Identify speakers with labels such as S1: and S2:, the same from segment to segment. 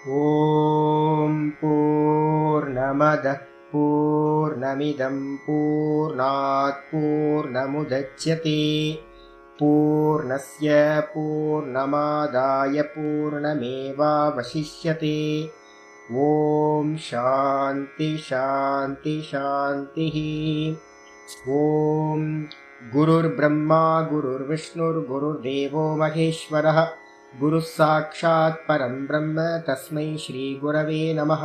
S1: ॐ पूर्णमदः पूर्णमिदं पूर्णात् पूर्णमुदच्यते पूर्णस्य पूर्णमादाय पूर्णमेवावशिष्यते। ॐ शान्ति शान्ति शान्तिः। ॐ गुरुर्ब्रह्मा गुरुर्विष्णुर्गुरुर्देवो महेश्वरः गुरुः साक्षात् परं ब्रह्म तस्मै श्रीगुरवे नमः।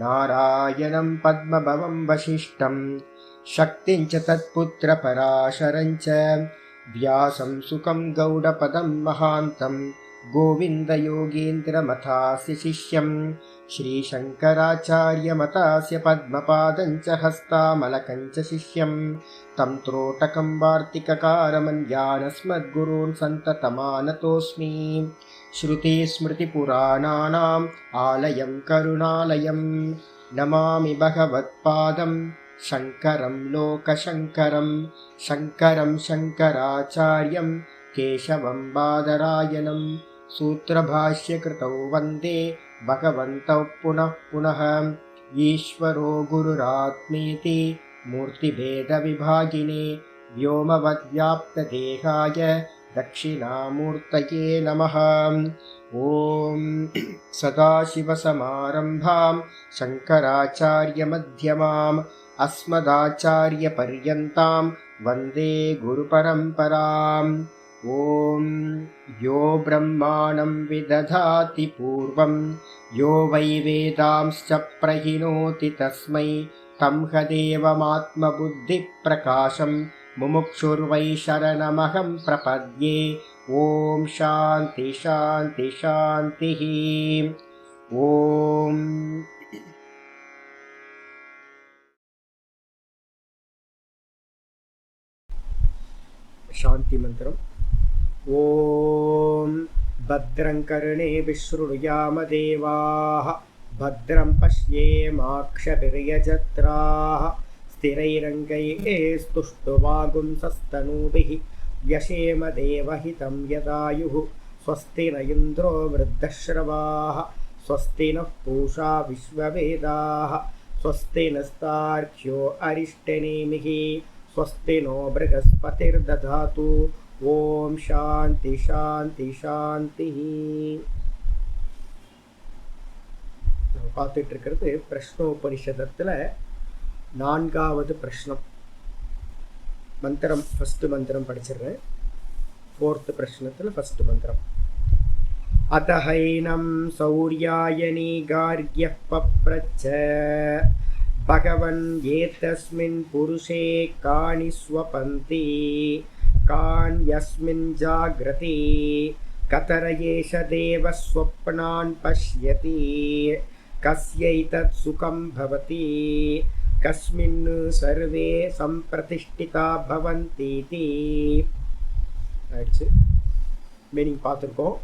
S1: नारायणं पद्मभवं वसिष्ठं शक्तिं च तत्पुत्रपराशरं च व्यासं सुखं गौडपदं महान्तं गोविन्दयोगीन्द्रमथास्य शिष्यं श्रीशङ्कराचार्यमतास्य पद्मपादं च हस्तामलकं च शिष्यं तं त्रोटकं वार्तिककारमन्यानस्मद्गुरून् सन्ततमानतोऽस्मि। श्रुतिस्मृतिपुराणानाम् आलयं करुणालयं नमामि भगवत्पादं शङ्करं लोकशङ्करं शङ्करं शङ्कराचार्यं केशवं बादरायणं सूत्रभाष्यकृतौ वन्दे भगवन्तौ पुनः पुनः। ईश्वरो गुरुरात्मेति मूर्तिभेदविभागिने व्योमवद्व्याप्तदेहाय दक्षिणामूर्तये नमः। ॐ सदाशिवसमारम्भां शङ्कराचार्यमध्यमाम् अस्मदाचार्यपर्यन्तां वन्दे गुरुपरम्पराम्। ॐ यो ब्रह्माणं विदधाति पूर्वं यो वै वेदांश्च प्रहिणोति तस्मै तं हदेवमात्मबुद्धिप्रकाशं मुमुक्षुर्वै शरणमहं प्रपद्ये। ॐ शान्ति शान्ति शान्तिः। ॐ शान्ति मन्त्रम्। ॐ भद्रं कर्णेभिः शृणुयाम देवाः भद्रं पश्येमाक्षभिर्यजत्राः स्थिरैरङ्गैस्तुष्टुवागुंसस्तनूभिः व्यशेम देवहितं यदायुः। स्वस्ति न इन्द्रो वृद्धश्रवाः स्वस्ति नः पूषा विश्ववेदाः स्वस्ति नस्तार्क्ष्यो अरिष्टनेमिः स्वस्ति नो बृहस्पतिर्दधातु। ஓம் சாந்தி சாந்தி சாந்தி. நம்ம பார்த்துட்டு இருக்கிறது பிரஷ்னோபனிஷதத்தில் 4வது பிரஷ்னம். மந்திரம் ஃபர்ஸ்ட் மந்திரம் படிச்சிடுறேன். 4th பிரஷ்னத்தில் ஃபர்ஸ்ட் மந்திரம். அதஹைனம் சௌர்யாயனி கார்க்யः பப்ரச்ச பகவன் ஏதஸ்மின் புருஷே காணி ஸ்வபந்தி कान्यस्मिन् जाग्रति कतर एष देवः स्वप्नान् पश्यति कस्यैतत् सुखं भवति कस्मिन् सर्वे संप्रतिष्ठिता भवन्तीति. மீனிங் பார்த்துருக்கோம்.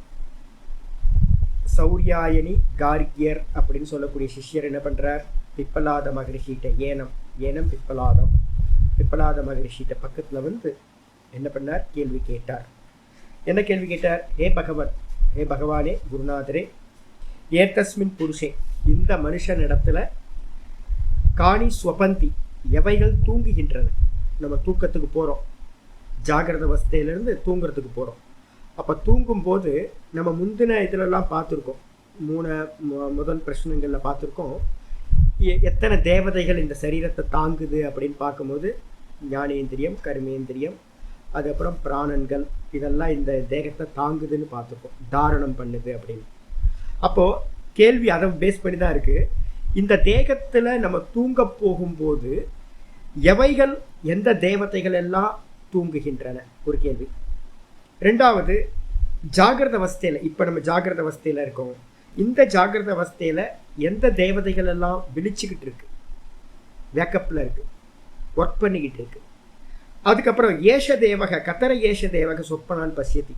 S1: சௌர்யாயனி கார்கியர் அப்படின்னு சொல்லக்கூடிய சிஷ்யர் என்ன பண்ணுறார்? பிப்பலாத மகரிஷிகிட்ட ஏனம் பிப்பலாத மகரிஷிகிட்ட பக்கத்தில் வந்து என்ன பண்ணார்? கேள்வி கேட்டார். என்ன கேள்வி கேட்டார்? ஹே பகவானே குருநாதரே, ஏதஸ்மின் புருஷே, இந்த மனுஷனிடத்துல காணி ஸ்வபந்தி, எவைகள் தூங்குகின்றன. நம்ம தூக்கத்துக்கு போகிறோம், ஜாகிரத அவஸ்தையிலேருந்து தூங்குறதுக்கு போகிறோம். அப்போ தூங்கும்போது நம்ம முந்தின இதிலெல்லாம் பார்த்துருக்கோம், முதல் பிரச்சனைகளில் பார்த்துருக்கோம், எத்தனை தேவதைகள் இந்த சரீரத்தை தாங்குது அப்படின்னு பார்க்கும்போது ஞானேந்திரியம், கர்மேந்திரியம், அதுக்கப்புறம் பிராணன்கள், இதெல்லாம் இந்த தேகத்தை தாங்குதுன்னு பார்த்துருக்கோம், தாரணம் பண்ணுது அப்படின்னு. அப்போது கேள்வி அதை பேஸ் பண்ணி தான் இருக்குது. இந்த தேகத்தில் நம்ம தூங்க போகும்போது எவைகள், எந்த தேவதைகள் எல்லாம் தூங்குகின்றன ஒரு கேள்வி. 2வது, ஜாகிரத அவஸ்தையில், இப்போ நம்ம ஜாகிரத அவஸ்தையில் இருக்கோம், இந்த ஜாகிரத அவஸ்தையில் எந்த தேவதைகள் எல்லாம் விழிச்சுக்கிட்டு இருக்கு, வேக்கப்பில் இருக்குது, ஒர்க் பண்ணிக்கிட்டு இருக்கு. அதுக்கப்புறம் ஏஷ தேவக கத்தர ஏஷ தேவக சொப்பனான் பசியத்தி,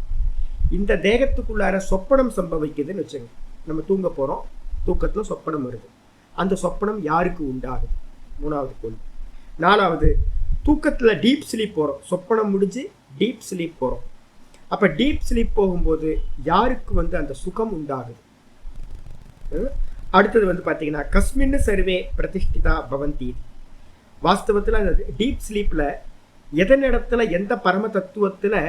S1: இந்த தேகத்துக்குள்ளார சொப்பனம் சம்பவிக்குதுன்னு வச்சுங்க. நம்ம தூங்க போகிறோம், தூக்கத்தில் சொப்பனம் வருது, அந்த சொப்பனம் யாருக்கு உண்டாகுது? 3வது கேள்வி. 4வது, தூக்கத்தில் டீப் ஸ்லீப் போகிறோம், சொப்பனம் முடிஞ்சு டீப் ஸ்லீப் போகிறோம். அப்போ டீப் ஸ்லீப் போகும்போது யாருக்கு அந்த சுகம் உண்டாகுது? அடுத்தது வந்து பார்த்தீங்கன்னா கஸ்மின்னு சர்வே பிரதிஷ்டிதா பவந்தி. வாஸ்தவத்தில் அந்த டீப் ஸ்லீப்பில் எதன் இடத்துல எந்த பரம தத்துவத்தில்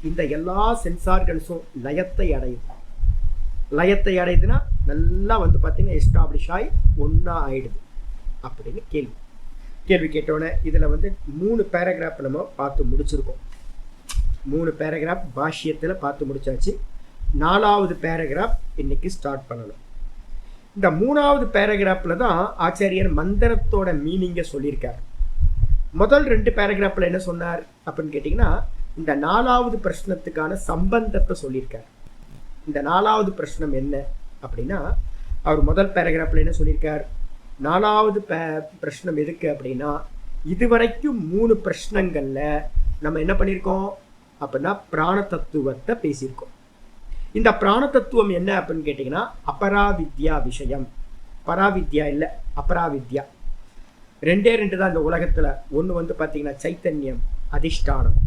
S1: இந்த எல்லா சென்சார்கன்ஸும் லயத்தை அடையுது. லயத்தை அடையுதுன்னா நல்லா வந்து பார்த்தீங்கன்னா எஸ்டாப்ளிஷ் ஆகி ஒன்றா ஆயிடுது அப்படின்னு கேள்வி கேட்டோன்னே இதில் வந்து 3 பேராகிராஃப் நம்ம பார்த்து முடிச்சிருக்கோம். 3 பேராகிராஃப் பாஷ்யத்தில் பார்த்து முடிச்சாச்சு. 4வது பேராகிராஃப் இன்னைக்கு ஸ்டார்ட் பண்ணணும். இந்த 3வது பேராகிராஃபில் தான் ஆச்சாரியர் மந்திரத்தோட மீனிங்கை சொல்லியிருக்கார். முதல் 2 பேராகிராஃபில் என்ன சொன்னார் அப்படின்னு கேட்டிங்கன்னா இந்த 4வது பிரச்சனத்துக்கான சம்பந்தத்தை சொல்லியிருக்கார். இந்த 4வது பிரச்சனம் என்ன அப்படின்னா அவர் முதல் பேராகிராஃபில் என்ன சொல்லியிருக்கார், 4வது பிரச்சனம் எதுக்கு அப்படின்னா இதுவரைக்கும் 3 பிரச்சனங்களில் நம்ம என்ன பண்ணியிருக்கோம் அப்படின்னா பிராண தத்துவத்தை பேசியிருக்கோம். இந்த பிராண தத்துவம் என்ன அப்படின்னு கேட்டிங்கன்னா அபராவித்யா விஷயம். பராவித்யா இல்லை, அபராவித்யா. 2 தான் இந்த உலகத்தில். ஒன்று வந்து பார்த்தீங்கன்னா சைத்தன்யம், அதிஷ்டானம்.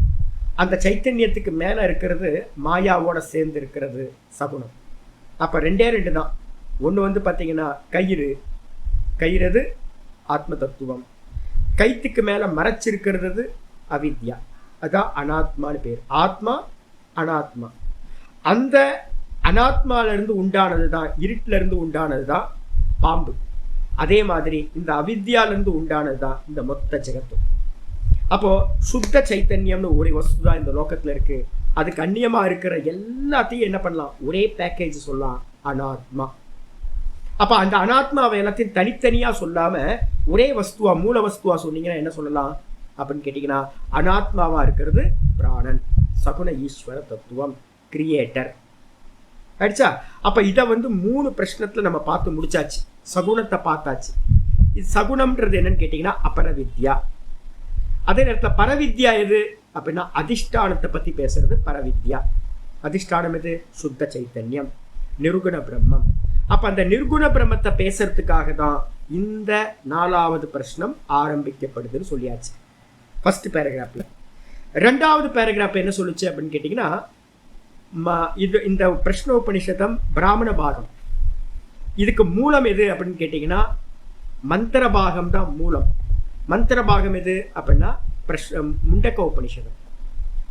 S1: அந்த சைத்தன்யத்துக்கு மேலே இருக்கிறது மாயாவோட சேர்ந்து இருக்கிறது சகுனம். அப்போ 2 தான். ஒன்று வந்து பார்த்தீங்கன்னா கயிறது ஆத்ம தத்துவம். கைத்துக்கு மேலே மறைச்சிருக்கிறது அவித்யா. அதான் அனாத்மான்னு பேர். ஆத்மா அனாத்மா. அந்த அனாத்மாவிலிருந்து உண்டானது தான், இருட்டிலிருந்து உண்டானது தான் பாம்பு. அதே மாதிரி இந்த அவித்யாவிலிருந்து உண்டானது தான் இந்த மொத்த ஜெகத்தும். அப்போ சுத்த சைத்தன்யம்னு ஒரு வஸ்து தான் இந்த லோகத்தில் இருக்கு. அதுக்கு அந்நியமா இருக்கிற எல்லாத்தையும் என்ன பண்ணலாம், ஒரே பேக்கேஜ் சொல்லலாம், அனாத்மா. அப்ப அந்த அனாத்மாவை எல்லாத்தையும் தனித்தனியா சொல்லாம ஒரே வஸ்துவா, மூல வஸ்துவா சொன்னீங்கன்னா என்ன சொல்லலாம் அப்படின்னு கேட்டீங்கன்னா அனாத்மாவா இருக்கிறது பிராணன், சகுன ஈஸ்வர தத்துவம், கிரியேட்டர். ஆயிடுச்சா? அப்ப இதை வந்து 3 பிரச்சனத்துல நம்ம பார்த்து முடிச்சாச்சு. சகுனத்தை பார்த்தாச்சு. இது சகுனம்ன்றது என்னன்னு கேட்டீங்கன்னா அபரவித்யா. அதே நேரத்தில் பரவித்யா எது அப்படின்னா அதிஷ்டானத்தை பத்தி பேசுறது பரவித்யா. அதிஷ்டானம் எது? சுத்த சைத்தன்யம், நிர்குண பிரம்மம். அப்ப அந்த நிர்குண பிரம்மத்தை பேசுறதுக்காக தான் இந்த 4வது பிரச்சனம் ஆரம்பிக்கப்படுதுன்னு சொல்லியாச்சு ஃபர்ஸ்ட் பேராகிராஃப்ல. 2வது பேராகிராஃப் என்ன சொல்லுச்சு அப்படின்னு கேட்டீங்கன்னா இந்த பிரஷ்னோபனிஷதம் பிராமண பாகம். இதுக்கு மூலம் எது அப்படின்னு கேட்டீங்கன்னா மந்திர பாகம் தான் மூலம். மந்திர பாகம் எது அப்படின்னா முண்டக்க உபனிஷதம்.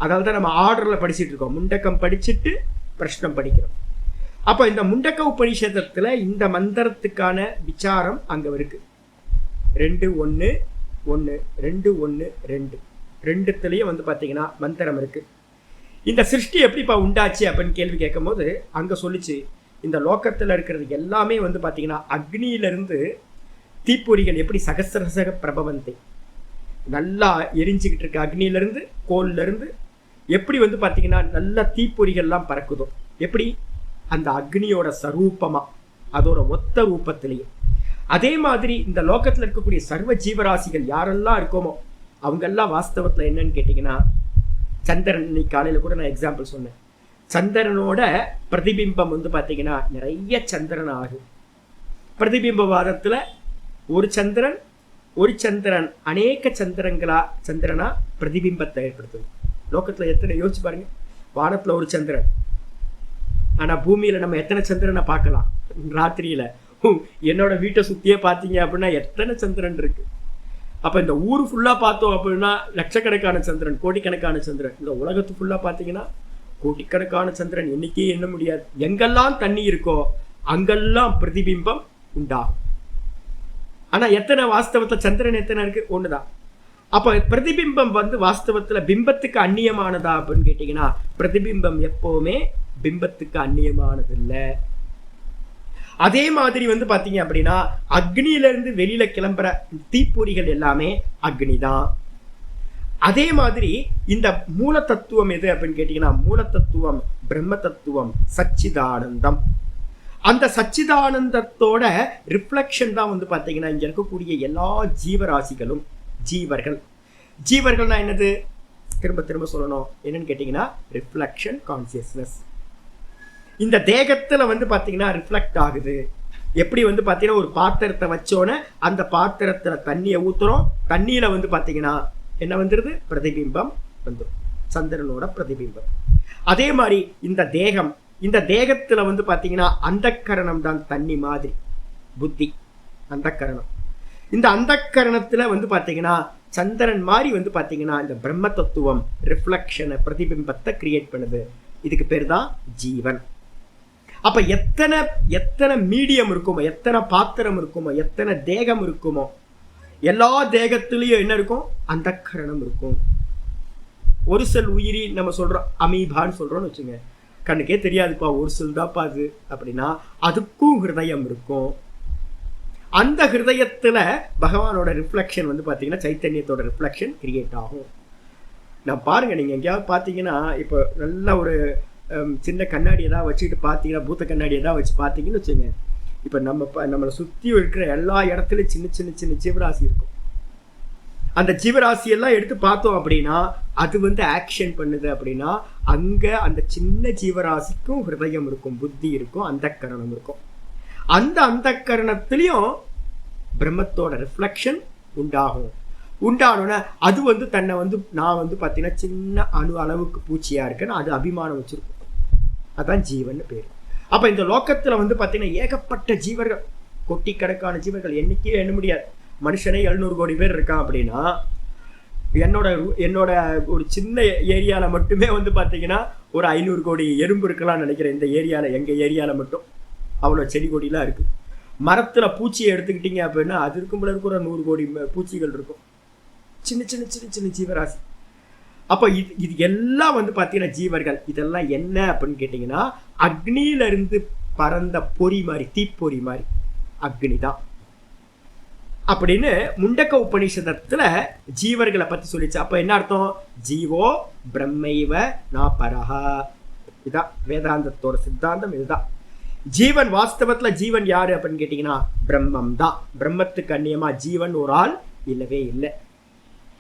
S1: அதாவது நம்ம ஆர்டர்ல படிச்சுட்டு இருக்கோம். முண்டக்கம் படிச்சுட்டு பிரஷ்னம் படிக்கிறோம். அப்போ இந்த முண்டக்க உபனிஷதத்துல இந்த மந்திரத்துக்கான விசாரம் அங்க இருக்கு. 2:1:1 2:1:2 2த்துலயும் வந்து பாத்தீங்கன்னா மந்திரம் இருக்கு. இந்த சிருஷ்டி எப்படிப்பா உண்டாச்சு அப்படின்னு கேள்வி கேட்கும் போது அங்க சொல்லிச்சு, இந்த லோக்கத்துல இருக்கிறது எல்லாமே வந்து பாத்தீங்கன்னா அக்னியிலிருந்து தீப்பொறிகள் எப்படி சகசிரசக பிரபவந்தை நல்லா எரிஞ்சுக்கிட்டு இருக்க அக்னியிலிருந்து கோல்ல இருந்து எப்படி வந்து பாத்தீங்கன்னா நல்ல தீப்பொறிகள்லாம் பறக்குதோ, எப்படி அந்த அக்னியோட சரூபமா அதோட ஒத்த ரூபத்திலேயே. அதே மாதிரி இந்த லோகத்துல இருக்கக்கூடிய சர்வ ஜீவராசிகள் யாரெல்லாம் இருக்கோமோ அவங்கெல்லாம் வாஸ்தவத்துல என்னன்னு கேட்டீங்கன்னா சந்திரன். இன்னைக்கு காலையில கூட நான் எக்ஸாம்பிள் சொன்னேன். சந்திரனோட பிரதிபிம்பம் வந்து பாத்தீங்கன்னா நிறைய சந்திரன் ஆகும். பிரதிபிம்பவாதத்துல ஒரு சந்திரன் அநேக சந்திரனா பிரதிபிம்பத்தை ஏற்படுத்துது. லோகத்துல எத்தனை யோசிச்சு பாருங்க. வானத்துல ஒரு சந்திரன், ஆனா பூமியில நம்ம எத்தனை சந்திரனை பார்க்கலாம் ராத்திரியில. என்னோட வீட்டை சுத்தியே பார்த்தீங்க அப்படின்னா எத்தனை சந்திரன் இருக்கு. அப்ப இந்த ஊர் ஃபுல்லா பார்த்தோம் அப்படின்னா லட்சக்கணக்கான சந்திரன், கோடிக்கணக்கான சந்திரன். இந்த உலகத்து ஃபுல்லா பார்த்தீங்கன்னா கோடிக்கணக்கான சந்திரன், எண்ணிக்கையே எண்ண முடியாது. எங்கெல்லாம் தண்ணி இருக்கோ அங்கெல்லாம் பிரதிபிம்பம் உண்டாகும். ஆனா எத்தனை வாஸ்தவத்துல சந்திரன் எத்தனை இருக்கு? ஒண்ணுதான். அப்ப பிரதிபிம்பம் வந்து வாஸ்தவத்துல பிம்பத்துக்கு அந்நியமானதா அப்படின்னு கேட்டீங்கன்னா பிரதிபிம்பம் எப்பவுமே பிம்பத்துக்கு அந்நியமானது இல்லை. அதே மாதிரி வந்து பாத்தீங்க அப்படின்னா அக்னியில இருந்து வெளியில கிளம்புற தீப்பொறிகள் எல்லாமே அக்னி தான். அதே மாதிரி இந்த மூல தத்துவம் எது அப்படின்னு கேட்டீங்கன்னா மூல தத்துவம் பிரம்ம தத்துவம், சச்சிதானந்தம். அந்த சச்சிதானந்தத்தோட ரிஃப்ளெக்ஷன் தான் வந்து பாத்தீங்கன்னா இங்க இருக்கக்கூடிய எல்லா ஜீவராசிகளும் ஜீவர்கள்னா என்னது? திரும்ப சொல்லணும். என்னன்னு கேட்டீங்கன்னா ரிஃப்ளெக்ஷன் கான்சியஸ்னஸ். இந்த தேகத்துல வந்து பாத்தீங்கன்னா ரிஃப்ளெக்ட் ஆகுது. எப்படி வந்து பாத்தீங்கன்னா ஒரு பாத்திரத்தை வச்சோன்னே அந்த பாத்திரத்துல தண்ணியை ஊத்துறோம். தண்ணியில வந்து பாத்தீங்கன்னா என்ன வந்துருது? பிரதிபிம்பம் வந்துடும், சந்திரனோட பிரதிபிம்பம். அதே மாதிரி இந்த தேகம் இந்த தேகத்துல வந்து பாத்தீங்கன்னா அந்தக்கரணம் தான் தண்ணி மாதிரி புத்தி, அந்தக்கரணம். இந்த அந்தக்கரணத்துல வந்து பாத்தீங்கன்னா சந்திரன் மாதிரி வந்து பாத்தீங்கன்னா இந்த பிரம்ம தத்துவம் ரிஃப்ளெக்ஷனை, பிரதிபிம்பத்தை கிரியேட் பண்ணுது. இதுக்கு பேர் தான் ஜீவன். அப்ப எத்தனை எத்தனை மீடியம் இருக்குமோ, எத்தனை பாத்திரம் இருக்குமோ, எத்தனை தேகம் இருக்குமோ, எல்லா தேகத்திலையும் என்ன இருக்கும்? அந்தக்கரணம் இருக்கும். ஒரு செல் உயிரி நம்ம சொல்றோம், அமீபான்னு சொல்றோம்னு வச்சுங்க, கண்ணுக்கே தெரியாதுப்பா, ஒரு செல் தான்ப்பா அது அப்படின்னா, அதுக்கும் ஹிருதயம் இருக்கும். அந்த ஹிருதயத்துல பகவானோட ரிஃப்ளெக்ஷன் வந்து பாத்தீங்கன்னா சைத்தன்யத்தோட ரிஃப்ளெக்ஷன் கிரியேட் ஆகும். நான் பாருங்க, நீங்க எங்கேயாவது பாத்தீங்கன்னா இப்போ நல்ல ஒரு சின்ன கண்ணாடி ஏதாவது வச்சுக்கிட்டு பார்த்தீங்கன்னா, பூத்த கண்ணாடி ஏதாவது வச்சு பார்த்தீங்கன்னு வச்சுங்க, இப்போ நம்மளை சுற்றி இருக்கிற எல்லா இடத்துலையும் சின்ன சின்ன சின்ன ஜீவராசி இருக்கும். அந்த ஜீவராசியெல்லாம் எடுத்து பார்த்தோம் அப்படின்னா அது வந்து ஆக்ஷன் பண்ணுது அப்படின்னா, அங்கே அந்த சின்ன ஜீவராசிக்கும் ஹிருதயம் இருக்கும், புத்தி இருக்கும், அந்தக்கரணம் இருக்கும். அந்த அந்தக்கரணத்திலையும் பிரம்மத்தோட ரிஃப்ளெக்ஷன் உண்டாகும். உண்டானோன்னா அது வந்து தன்னை வந்து நான் வந்து பார்த்தீங்கன்னா சின்ன அணு அளவுக்கு பூச்சியாக இருக்குன்னு அது அபிமானம் வச்சுருக்கும். அதான் ஜீவன் பேர். அப்போ இந்த லோக்கத்தில் வந்து பார்த்தீங்கன்னா ஏகப்பட்ட ஜீவர்கள், கோட்டிக்கணக்கான ஜீவர்கள், எண்ணிக்கையே எண்ண முடியாது. மனுஷனே 700 கோடி பேர் இருக்கான் அப்படின்னா, என்னோட ஒரு சின்ன ஏரியாவில் மட்டுமே வந்து பார்த்தீங்கன்னா ஒரு 500 கோடி எறும்பு இருக்கலாம்னு நினைக்கிறேன். இந்த ஏரியாவில், எங்கள் ஏரியாவில் மட்டும் அவ்வளோ செடி கொடிலாம் இருக்குது. மரத்தில் பூச்சியை எடுத்துக்கிட்டீங்க அப்படின்னா அது இருக்கும் போல இருக்கிற 100 கோடி பூச்சிகள் இருக்கும், சின்ன சின்ன சின்ன சின்ன ஜீவராசி. அப்போ இது எல்லாம் வந்து பார்த்தீங்கன்னா ஜீவர்கள். இதெல்லாம் என்ன அப்படின்னு கேட்டிங்கன்னா, அக்னியிலிருந்து பறந்த பொறி மாதிரி, தீப்பொறி மாதிரி அக்னி தான் அப்படின்னு முண்டக்க உபநிஷதத்துல ஜீவர்களை பற்றி சொல்லிச்சு. அப்போ என்ன அர்த்தம்? ஜீவோ பிரம்மைவ நா பரஹா. இதுதான் வேதாந்தத்தோட சித்தாந்தம். இதுதான் ஜீவன். வாஸ்தவத்துல ஜீவன் யாரு அப்படின்னு கேட்டீங்கன்னா பிரம்மம் தான். பிரம்மத்துக்கு அந்நியமா ஜீவன் ஒரு ஆள் இல்லவே இல்லை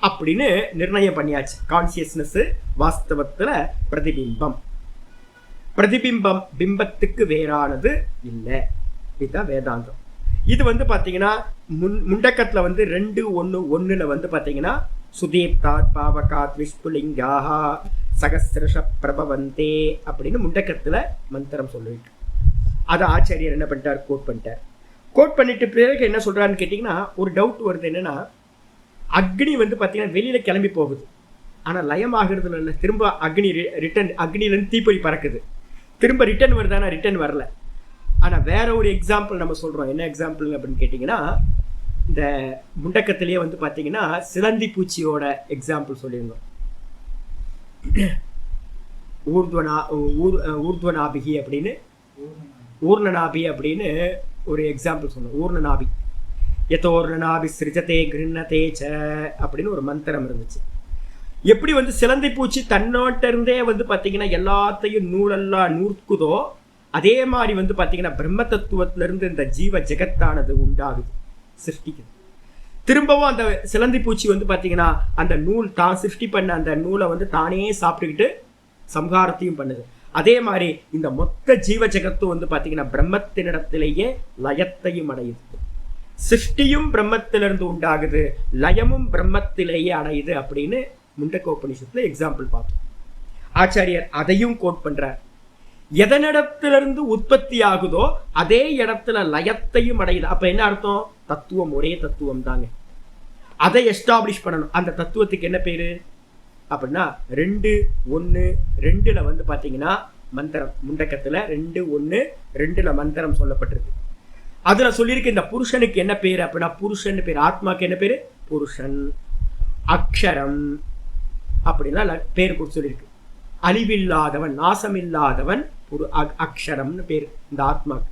S1: அப்படின்னு நிர்ணயம் பண்ணியாச்சு. கான்சியஸ்னஸ் வாஸ்தவத்துல பிரதிபிம்பம். பிரதிபிம்பம் பிம்பத்துக்கு வேறானது இல்லை. இதுதான் வேதாந்தம். இது வந்து பாத்தீங்கன்னா முண்டக்கத்துல வந்து 2:1:1 வந்து பாத்தீங்கன்னா சுதீப்தாத் பாவகாத் விஷ்புலிங்காஹ சகஸ்ரஷ பிரபவந்தே அப்படின்னு முண்டக்கத்துல மந்திரம் சொல்லிட்டு, அதை ஆச்சாரியர் என்ன பண்ணிட்டார்? கோட் பண்ணிட்டார். கோட் பண்ணிட்டு பிறகு என்ன சொல்றாருன்னு கேட்டீங்கன்னா, ஒரு டவுட் வருது. என்னன்னா, அக்னி வந்து பார்த்தீங்கன்னா வெளியில் கிளம்பி போகுது, ஆனால் லயம் ஆகுறதுல இல்லை. திரும்ப அக்னி ரிட்டர்ன், அக்னிலேருந்து தீப்பொறி பறக்குது, திரும்ப ரிட்டர்ன் வருதானா? ரிட்டர்ன் வரல. ஆனால் வேற ஒரு எக்ஸாம்பிள் நம்ம சொல்கிறோம். என்ன எக்ஸாம்பிள் அப்படின்னு கேட்டிங்கன்னா, இந்த முண்டக்கத்திலேயே வந்து பார்த்தீங்கன்னா சிலந்தி பூச்சியோட எக்ஸாம்பிள் சொல்லியிருந்தோம். ஊர்துவநாபிகி அப்படின்னு, ஊர்ணநாபி அப்படின்னு ஒரு எக்ஸாம்பிள் சொன்னோம். ஊர்ணநாபி யதோர்ணநாபி சிருஜதே கிருண்ணதே ச அப்படின்னு ஒரு மந்திரம் இருந்துச்சு. எப்படி வந்து சிலந்தி பூச்சி தன்னோட்ட இருந்தே வந்து பார்த்தீங்கன்னா எல்லாத்தையும் நூலெல்லாம் நூற்குதோ, அதே மாதிரி வந்து பார்த்தீங்கன்னா பிரம்ம தத்துவத்திலிருந்து இந்த ஜீவ ஜெகத்தானது உண்டாகுது, சிருஷ்டிக்குது. திரும்பவும் அந்த சிலந்தி பூச்சி வந்து பார்த்தீங்கன்னா அந்த நூல் தான் சிருஷ்டி பண்ண அந்த நூலை வந்து தானே சாப்பிட்டுக்கிட்டு சம்ஹாரத்தையும் பண்ணுது. அதே மாதிரி இந்த மொத்த ஜீவ ஜெகத்தும் வந்து பார்த்தீங்கன்னா பிரம்மத்தினிடத்திலேயே லயத்தையும் அடையுது. சிருஷ்டியும் பிரம்மத்திலிருந்து உண்டாகுது, லயமும் பிரம்மத்திலேயே அடையுது அப்படின்னு முண்டக்கோபனிஷத்துல எக்ஸாம்பிள் பார்த்தோம். ஆச்சாரியர் அதையும் கோட் பண்றார். எதனிடத்திலிருந்து உற்பத்தி ஆகுதோ அதே இடத்துல லயத்தையும் அடையுது. அப்ப என்ன அர்த்தம்? தத்துவம் ஒரே தத்துவம் தாங்க. அதை எஸ்டாப்ளிஷ் பண்ணணும். அந்த தத்துவத்துக்கு என்ன பேரு அப்படின்னா 2:1:2 வந்து பாத்தீங்கன்னா மந்திரம். முண்டக்கத்துல 2:1:2 மந்திரம் சொல்லப்பட்டிருக்கு. அதுல சொல்லியிருக்கு இந்த புருஷனுக்கு என்ன பேரு அப்படின்னா, புருஷன் பேர். ஆத்மாக்கு என்ன பேரு? புருஷன். அக்ஷரம் அப்படின்னா பேர் கொடுத்து சொல்லியிருக்கு. அழிவில்லாதவன், நாசமில்லாதவன் அக்ஷரம்னு பேர் இந்த ஆத்மாக்கு.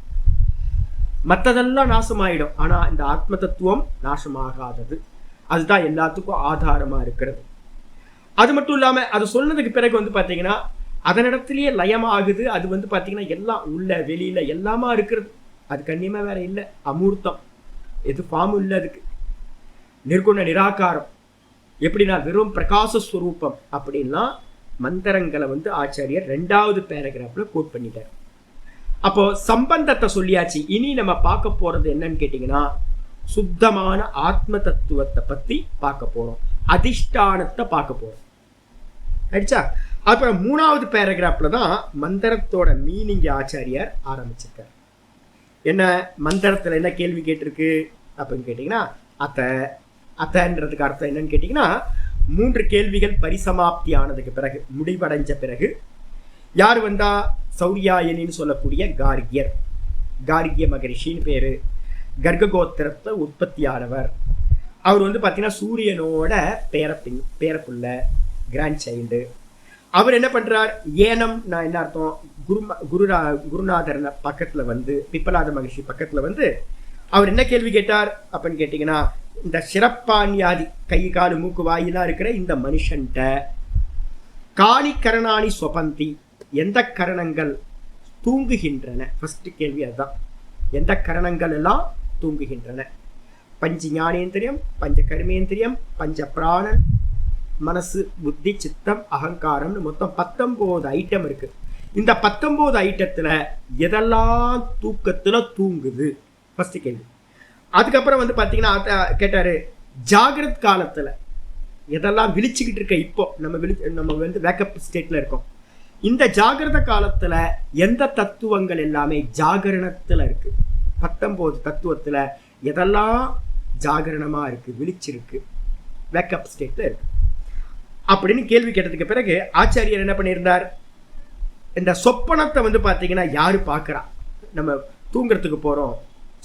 S1: மற்றதெல்லாம் நாசமாயிடும், ஆனா இந்த ஆத்ம தத்துவம் நாசமாகாதது. அதுதான் எல்லாத்துக்கும் ஆதாரமா இருக்கிறது. அது மட்டும் இல்லாம அது சொன்னதுக்கு பிறகு வந்து பாத்தீங்கன்னா அதனிடத்திலேயே லயமாகுது. அது வந்து பாத்தீங்கன்னா எல்லாம் உள்ள வெளியில எல்லாமா இருக்கிறது. அது கண்ணியமா வேற இல்லை, அமூர்த்தம். எது ஃபார்மும் இல்லை அதுக்கு. நிர்குண நிராகாரம். எப்படின்னா வெறும் பிரகாசஸ்வரூபம் அப்படின்னா மந்திரங்களை வந்து ஆச்சாரியர் 2வது பேராகிராஃப்ல கோட் பண்ணிட்டார். அப்போ சம்பந்தத்தை சொல்லியாச்சு. இனி நம்ம பார்க்க போறது என்னன்னு கேட்டீங்கன்னா, சுத்தமான ஆத்ம தத்துவத்தை பத்தி பார்க்க போறோம். அதிஷ்டானத்தை பார்க்க போறோம். ஆயிடுச்சா? அப்புறம் 3வது பேராகிராஃப்ல தான் மந்திரத்தோட மீனிங் ஆச்சாரியார் ஆரம்பிச்சிருக்கார். என்ன மந்திரத்தில் என்ன கேள்வி கேட்டிருக்கு அப்படின்னு கேட்டிங்கன்னா, அத்தன்றதுக்கு அர்த்தம் என்னன்னு கேட்டிங்கன்னா, 3 கேள்விகள் பரிசமாப்தி ஆனதுக்கு பிறகு, முடிவடைஞ்ச பிறகு யார் வந்தா, சௌரியாயனின்னு சொல்லக்கூடிய கார்கிய மகரிஷின்னு பேரு, கர்க்ககோத்திரத்தை உற்பத்தியானவர். அவர் வந்து பார்த்தீங்கன்னா சூரியனோட பேரப்புள்ள கிராண்ட் சைல்டு. அவர் என்ன பண்றார், ஏனம் நான் என்ன அர்த்தம், குருநாதர் பக்கத்துல வந்து, பிப்பலாத மகிழ்ச்சி பக்கத்துல வந்து அவர் என்ன கேள்வி கேட்டார் அப்படின்னு கேட்டீங்கன்னா, இந்த சிறப்பான்யாதி கை காலு மூக்கு வாயிலாம் இருக்கிற இந்த மனுஷன்ட்ட காணி கரணாணி சொபந்தி, எந்த கரணங்கள் தூங்குகின்றன. ஃபர்ஸ்ட் கேள்வி அதுதான், எந்த கரணங்கள் எல்லாம் தூங்குகின்றன. பஞ்ச ஞானேந்திரியம், பஞ்ச கர்மேந்திரியம், பஞ்ச பிராணன், மனசு, புத்தி, சித்தம், அகங்காரம்னு மொத்தம் 19 ஐட்டம் இருக்கு. இந்த 19 ஐட்டத்துல எதெல்லாம் தூக்கத்துல தூங்குது, ஃபர்ஸ்ட் கேள்வி. அதுக்கப்புறம் வந்து பாத்தீங்கன்னா கேட்டாரு, ஜாகிரத் காலத்துல எதெல்லாம் விழிச்சுக்கிட்டு இருக்க, இப்போ நம்ம வந்து வேக்கப் ஸ்டேட்ல இருக்கோம். இந்த ஜாகிரத காலத்துல எந்த தத்துவங்கள் எல்லாமே ஜாகரணத்துல இருக்கு, 19 தத்துவத்துல எதெல்லாம் ஜாகரணமா இருக்கு, விழிச்சிருக்கு, வேக்கப் ஸ்டேட்ல இருக்கு அப்படின்னு கேள்வி கேட்டதுக்கு பிறகு ஆச்சாரியர் என்ன பண்ணியிருந்தார், இந்த சொப்பனத்தை வந்து பார்த்தீங்கன்னா யாரு பார்க்குறா, நம்ம தூங்குறதுக்கு போகிறோம்,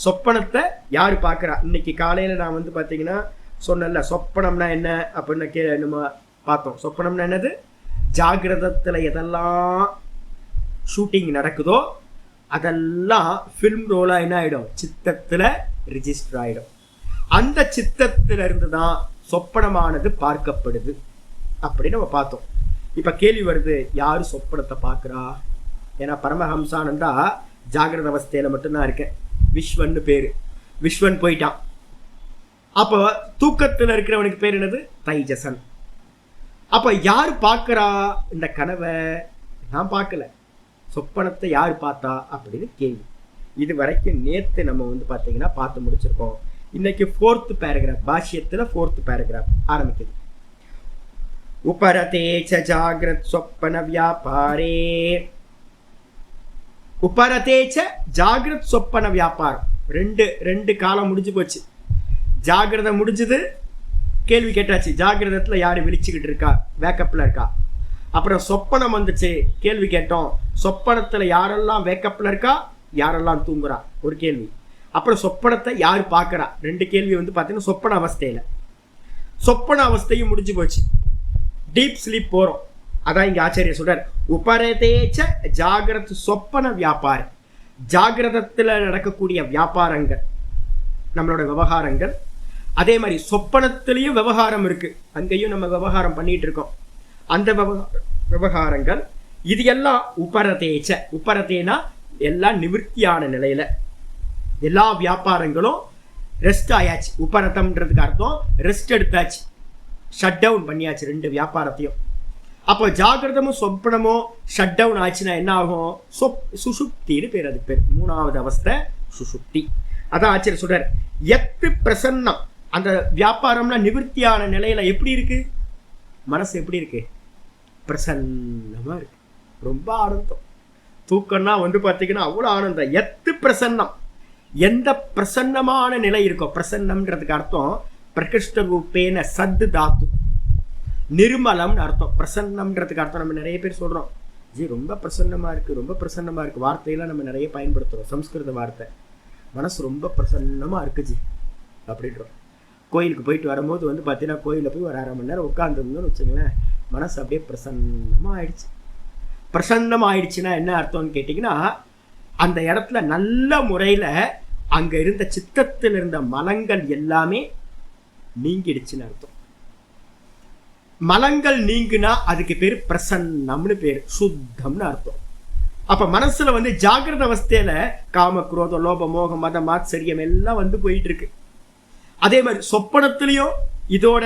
S1: சொப்பனத்தை யாரு பார்க்குறா. இன்னைக்கு காலையில் நான் வந்து பார்த்தீங்கன்னா சொன்னல, சொப்பனம்னா என்ன அப்படின்னு நம்ம பார்த்தோம். சொப்பனம்னா என்னது, ஜாகிரதத்தில் எதெல்லாம் ஷூட்டிங் நடக்குதோ அதெல்லாம் ஃபில்ம் ரோலாக என்ன ஆகிடும், சித்தத்தில் ரிஜிஸ்டர் ஆகிடும். அந்த சித்தத்துல இருந்து தான் சொப்பனமானது பார்க்கப்படுது அப்படின்னு நம்ம பார்த்தோம். இப்ப கேள்வி வருது, யாரு சொப்பனத்தை பார்க்கிறா? ஏன்னா பரமஹம்சானந்தா ஜாகிரத அவஸ்தையில மட்டும்தான் இருக்கேன், விஸ்வன்னு பேரு, விஸ்வன் போயிட்டான். அப்போ தூக்கத்துல இருக்கிறவனுக்கு பேர் என்னது, தைஜசன். அப்ப யாரு பார்க்கிறா இந்த கனவை? நான் பார்க்கல, சொப்பனத்தை யாரு பார்த்தா அப்படின்னு கேள்வி. இது வரைக்கும் நேத்து நம்ம வந்து பார்த்தீங்கன்னா பார்த்து முடிச்சிருக்கோம். இன்னைக்கு 4th பேராகிராஃப், பாஷ்யத்துல 4th பேராகிராஃப் ஆரம்பிக்குது. உபரதே ச ஜாகிரத் சொப்பன வியாபாரே, உபரதே ச ஜாகிரத் சொப்பன வியாபாரம். ரெண்டு காலம் முடிஞ்சு போச்சு. ஜாகிரதம் முடிஞ்சது, கேள்வி கேட்டாச்சு, ஜாகிரதத்துல யாரு விழிச்சுக்கிட்டு இருக்கா, வேக்கப்ல இருக்கா. அப்புறம் சொப்பனம் வந்துச்சு, கேள்வி கேட்டோம், சொப்பனத்துல யாரெல்லாம் வேக்கப்ல இருக்கா, யாரெல்லாம் தூங்குறா, ஒரு கேள்வி. அப்புறம் சொப்பனத்தை யாரு பார்க்கறா, 2 கேள்வி வந்து பார்த்தீங்கன்னா சொப்பன அவஸ்தையில. சொப்பன அவஸ்தையும் முடிஞ்சு போச்சு, டீப் ஸ்லீப் போறோம். அதான் இங்க ஆச்சாரியர் சொல்றார், உபரதேச்ச ஜாகிரத் சொப்பன வியாபாரம். ஜாகிரதத்துல நடக்கக்கூடிய வியாபாரங்கள், நம்மளோட விவகாரங்கள். அதே மாதிரி சொப்பனத்திலையும் விவகாரம் இருக்கு, அங்கேயும் நம்ம விவகாரம் பண்ணிட்டு இருக்கோம். அந்த விவகாரங்கள் இது எல்லாம் உபரதேச்ச, உபரதேனா எல்லாம் நிவர்த்தியான நிலையில, எல்லா வியாபாரங்களும் ரெஸ்ட் ஆயாச்சு. உபரதம்ன்றதுக்கு அர்த்தம் ரெஸ்ட் எடுத்தாச்சு, ஷட் டவுன் பண்ணியாச்சு 2 வியாபாரத்தையும். அப்போ ஜாகிரதமும் சொப்பனமும் ஷட் டவுன் ஆச்சுன்னா என்ன ஆகும், சுசுப்தின்னு பேர். அது பேர் 3வது அவஸ்தை சுசுப்தி. அதான் ஆச்சரிய சொல்றார், எத்து பிரசன்னம், அந்த வியாபாரம்லாம் நிவர்த்தியான நிலையில எப்படி இருக்கு, மனசு எப்படி இருக்கு, பிரசன்னமா இருக்கு, ரொம்ப ஆனந்தம். தூக்கம்னா வந்து பார்த்தீங்கன்னா அவ்வளோ ஆனந்தம். எத்து பிரசன்னம், எந்த பிரசன்னமான நிலை இருக்கோ, பிரசன்னம்ன்றதுக்கு அர்த்தம் பிரகிருஷ்ட ரூபேன சத்து தாத்து, நிர்மலம்னு அர்த்தம். பிரசன்னம்ன்றதுக்கு அர்த்தம் நம்ம நிறைய பேர் சொல்றோம், ஜி ரொம்ப பிரசன்னமா இருக்கு, ரொம்ப பிரசன்னமா இருக்கு, வார்த்தையெல்லாம் நம்ம நிறைய பயன்படுத்துறோம், சம்ஸ்கிருத வார்த்தை. மனசு ரொம்ப பிரசன்னமா இருக்கு ஜி அப்படின்றோம். கோயிலுக்கு போயிட்டு வரும்போது வந்து பார்த்தீங்கன்னா கோயிலில் போய் ஒரு 1/2 மணி நேரம் உட்காந்துருந்தோம்னு வச்சுங்களேன், மனசு அப்படியே பிரசன்னமா ஆயிடுச்சு. பிரசன்னம் ஆயிடுச்சுன்னா என்ன அர்த்தம்னு கேட்டிங்கன்னா, அந்த இடத்துல நல்ல முறையில அங்க இருந்த சித்தத்தில் இருந்த மலங்கள் எல்லாமே நீங்கிடுச்சுன்னு அர்த்தம். மலங்கள் நீங்குனா அதுக்கு பேர் பிரசன்னம்னு பேர், சுத்தம்னு அர்த்தம். அப்ப மனசுல வந்து ஜாகிரத அவஸ்தையில காம குரோத லோப மோகம் மத மாத்சரியம் எல்லாம் வந்து போயிட்டு இருக்கு. அதே மாதிரி சொப்பனத்திலையும் இதோட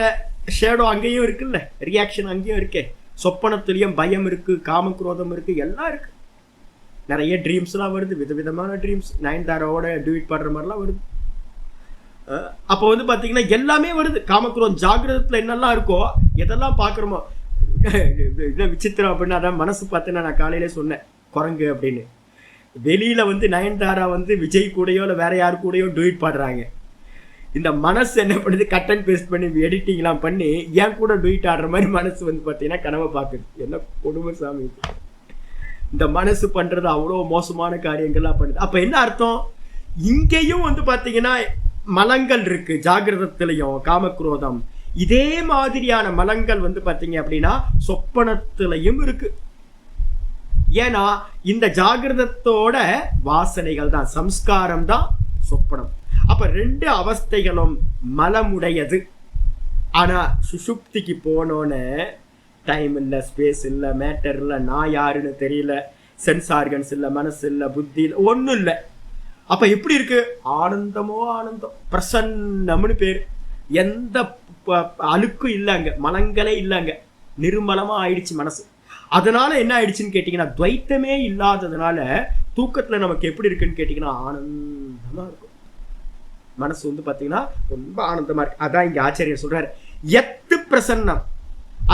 S1: ஷேடோ அங்கேயும் இருக்குல்ல, ரியாக்ஷன் அங்கேயும் இருக்கே. சொப்பனத்திலையும் பயம் இருக்கு, காம குரோதம் இருக்கு, எல்லாம் இருக்கு. நிறைய ட்ரீம்ஸ்லாம் வருது, விதவிதமான ட்ரீம்ஸ், நயன்தாராவோட டியூட் பாடுற மாதிரிலாம் வருது. அப்போ வந்து பார்த்தீங்கன்னா எல்லாமே வருது. காமக்குரோதம் ஜாகிரதத்தில் என்னெல்லாம் இருக்கோ, எதெல்லாம் பார்க்குறோமோ, விசித்திரம் அப்படின்னா அதான் மனசு பார்த்து நான் காலையில சொன்னேன் குரங்கு அப்படின்னு. வெளியில வந்து நயன்தாரா வந்து விஜய் கூடயோ இல்லை வேற யாரு கூடயோ டூயிட் பாடுறாங்க. இந்த மனசு என்ன பண்ணுது, கட் அண்ட் பேஸ்ட் பண்ணி எடிட்டிங்லாம் பண்ணி ஏன் கூட டூயிட் ஆடுற மாதிரி மனசு வந்து பார்த்தீங்கன்னா கனவை பார்க்குது. என்ன கொடுமை சாமி, இந்த மனசு பண்றது அவ்வளோ மோசமான காரியங்கள்லாம் பண்ணுது. அப்ப என்ன அர்த்தம், இங்கேயும் வந்து பார்த்தீங்கன்னா மலங்கள் இருக்கு, ஜாகிரதத்திலையும் காமக்ரோதம். இதே மாதிரியான மலங்கள் வந்து பார்த்தீங்க அப்படின்னா சொப்பனத்திலையும் இருக்கு. ஏன்னா இந்த ஜாகிரதத்தோட வாசனைகள் தான், சம்ஸ்காரம் தான் சொப்பனம். அப்ப ரெண்டு அவஸ்தைகளும் மலமுடையது. ஆனா சுஷுப்திக்கு போனோன்னு டைம் இல்லை, ஸ்பேஸ் இல்லை, மேட்டர் இல்லை, நான் யாருன்னு தெரியல, சென்ஸ் ஆர்கன்ஸ் இல்லை, மனசு இல்லை, புத்தி இல்லை, ஒன்றும் இல்லை. அப்ப எப்படி இருக்கு, ஆனந்தமோ ஆனந்தம், பிரசன்னம்னு பேர். எந்த அழுக்கும் இல்லைங்க, மலங்களே இல்லைங்க, நிர்மலமா ஆயிடுச்சு மனசு. அதனால என்ன ஆயிடுச்சுன்னு கேட்டீங்கன்னா, துவைத்தமே இல்லாததுனால தூக்கத்துல நமக்கு எப்படி இருக்குன்னு கேட்டீங்கன்னா ஆனந்தமா இருக்கும். மனசு வந்து பாத்தீங்கன்னா ரொம்ப ஆனந்தமா இருக்கு. அதான் இங்க ஆச்சரியர் சொல்றாரு, எத்து பிரசன்னம்.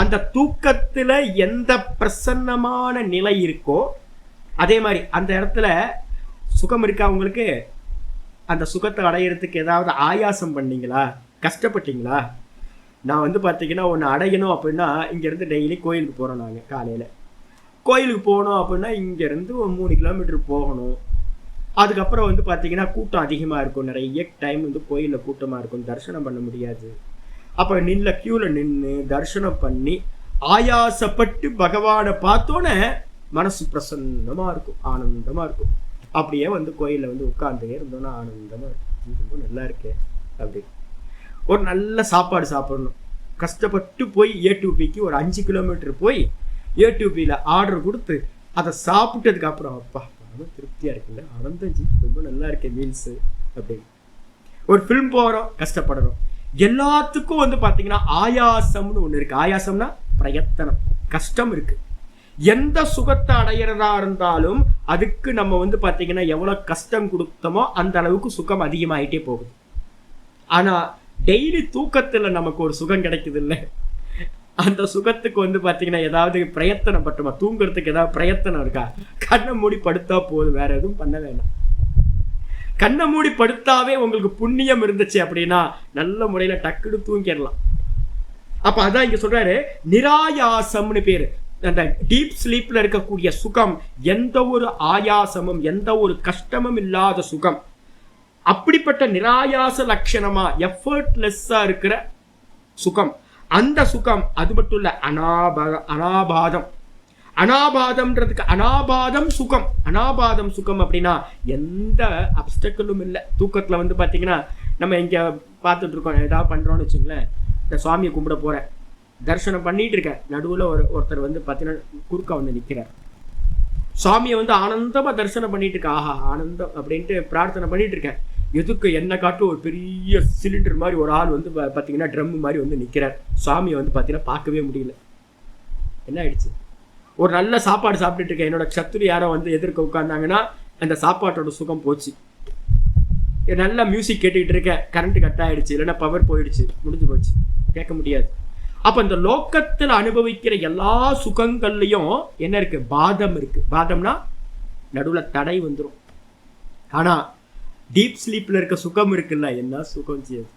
S1: அந்த தூக்கத்துல எந்த பிரசன்னமான நிலை இருக்கோ அதே மாதிரி அந்த இடத்துல சுகம் இருக்கா உங்களுக்கு? அந்த சுகத்தை அடையிறதுக்கு ஏதாவது ஆயாசம் பண்ணீங்களா, கஷ்டப்பட்டீங்களா? நான் வந்து பார்த்தீங்கன்னா ஒன்று அடையணும் அப்படின்னா இங்கேருந்து டெய்லி கோயிலுக்கு போகிறோம். நாங்கள் காலையில் கோயிலுக்கு போகணும் அப்படின்னா இங்கேருந்து ஒரு 3 கிலோமீட்டர் போகணும். அதுக்கப்புறம் வந்து பார்த்தீங்கன்னா கூட்டம் அதிகமாக இருக்கும், நிறைய டைம் வந்து கோயிலில் கூட்டமாக இருக்கும், தரிசனம் பண்ண முடியாது. அப்போ க்யூவில் நின்று தரிசனம் பண்ணி ஆயாசப்பட்டு பகவானை பார்த்தோன்னே மனசு பிரசன்னமாக இருக்கும், ஆனந்தமாக இருக்கும். அப்படியே வந்து கோயிலில் வந்து உட்கார்ந்தே இருந்தோன்னா ஆனந்தமாக இருக்கும், ரொம்ப நல்லா இருக்கே அப்படி. ஒரு நல்ல சாப்பாடு சாப்பிடணும், கஷ்டப்பட்டு போய் A2Pக்கு ஒரு 5 கிலோமீட்டர் போய் A2Pயில் ஆர்டர் கொடுத்து அதை சாப்பிட்டதுக்கு அப்புறம் அப்பா ரொம்ப திருப்தியாக இருக்குல்ல, ஆனந்தஞ்சி ரொம்ப நல்லா இருக்கேன் மீல்ஸு அப்படின்னு. ஒரு ஃபிலிம் போகிறோம், கஷ்டப்படணும். எல்லாத்துக்கும் வந்து பார்த்தீங்கன்னா ஆயாசம்னு ஒன்று இருக்குது. ஆயாசம்னா பிரயத்தனம், கஷ்டம் இருக்கு. எந்த சுகத்தை அடையிறதா இருந்தாலும் அதுக்கு நம்ம வந்து பார்த்தீங்கன்னா எவ்வளோ கஷ்டம் கொடுத்தோமோ அந்த அளவுக்கு சுகம் அதிகமாயிட்டே போகுது. ஆனால் டெய்லி தூக்கத்தில் நமக்கு ஒரு சுகம் கிடைக்குது இல்லை, அந்த சுகத்துக்கு வந்து பார்த்தீங்கன்னா ஏதாவது பிரயத்தனம் பட்டுமா? தூங்குறதுக்கு ஏதாவது பிரயத்தனம் இருக்கா? கண்ணை மூடி படுத்தா போதும், வேற எதுவும் பண்ண வேண்டாம். கண்ணை மூடி படுத்தாவே உங்களுக்கு புண்ணியம் இருந்துச்சு அப்படின்னா நல்ல முறையில் டக்குன்னு தூங்கிடலாம். அப்போ அதான் இங்கே சொல்றாரு, நிராயாசம்னு பேரு. அந்த டீப் ஸ்லீப்ல இருக்கக்கூடிய சுகம் எந்த ஒரு ஆயாசமும் எந்த ஒரு கஷ்டமும் இல்லாத சுகம். அப்படிப்பட்ட நிராயாச லட்சணமா எஃபர்ட்லெஸ்ஸா இருக்கிற சுகம், அந்த சுகம். அது மட்டும் இல்ல, அனாபாதம். அனாபாதம்ன்றதுக்கு அனாபாதம் சுகம். அனாபாதம் சுகம் அப்படின்னா எந்த அப்டக்கலும் இல்லை. தூக்கத்துல வந்து பாத்தீங்கன்னா நம்ம இங்க பார்த்துட்டு இருக்கோம், ஏதாவது பண்றோம்னு வச்சுங்களேன், இந்த சுவாமியை கும்பிட போறேன், தரிசனம் பண்ணிட்டு இருக்கேன், நடுவில் ஒருத்தர் வந்து பார்த்தீங்கன்னா குறுக்கா வந்து நிற்கிறார். சுவாமியை வந்து ஆனந்தமாக தரிசனம் பண்ணிட்டு இருக்கேன், ஆஹா ஆனந்தம் அப்படின்ட்டு பிரார்த்தனை பண்ணிட்டு இருக்கேன். எதுக்கு என்ன காட்டும் ஒரு பெரிய சிலிண்டர் மாதிரி ஒரு ஆள் வந்து பார்த்தீங்கன்னா ட்ரம் மாதிரி வந்து நிற்கிறார். சுவாமியை வந்து பார்த்தீங்கன்னா பார்க்கவே முடியல. என்ன ஆயிடுச்சு? ஒரு நல்ல சாப்பாடு சாப்பிட்டுட்டு இருக்கேன், என்னோட சத்துரு யாரோ வந்து எதிர்க்க உட்கார்ந்தாங்கன்னா அந்த சாப்பாட்டோட சுகம் போச்சு. நல்ல மியூசிக் கேட்டுக்கிட்டு இருக்கேன், கரண்ட் கட் ஆயிடுச்சு, இல்லைன்னா பவர் போயிடுச்சு, முடிஞ்சு போச்சு, கேட்க முடியாது. அப்ப இந்த லோக்கத்தில் அனுபவிக்கிற எல்லா சுகங்கள்லையும் என்ன இருக்கு? பாதம் இருக்கு. பாதம்னா நடுவில் தடை வந்துடும். ஆனா டீப் ஸ்லீப்ல இருக்க சுகம் இருக்குல்ல, என்ன சுகம் செய்யுது,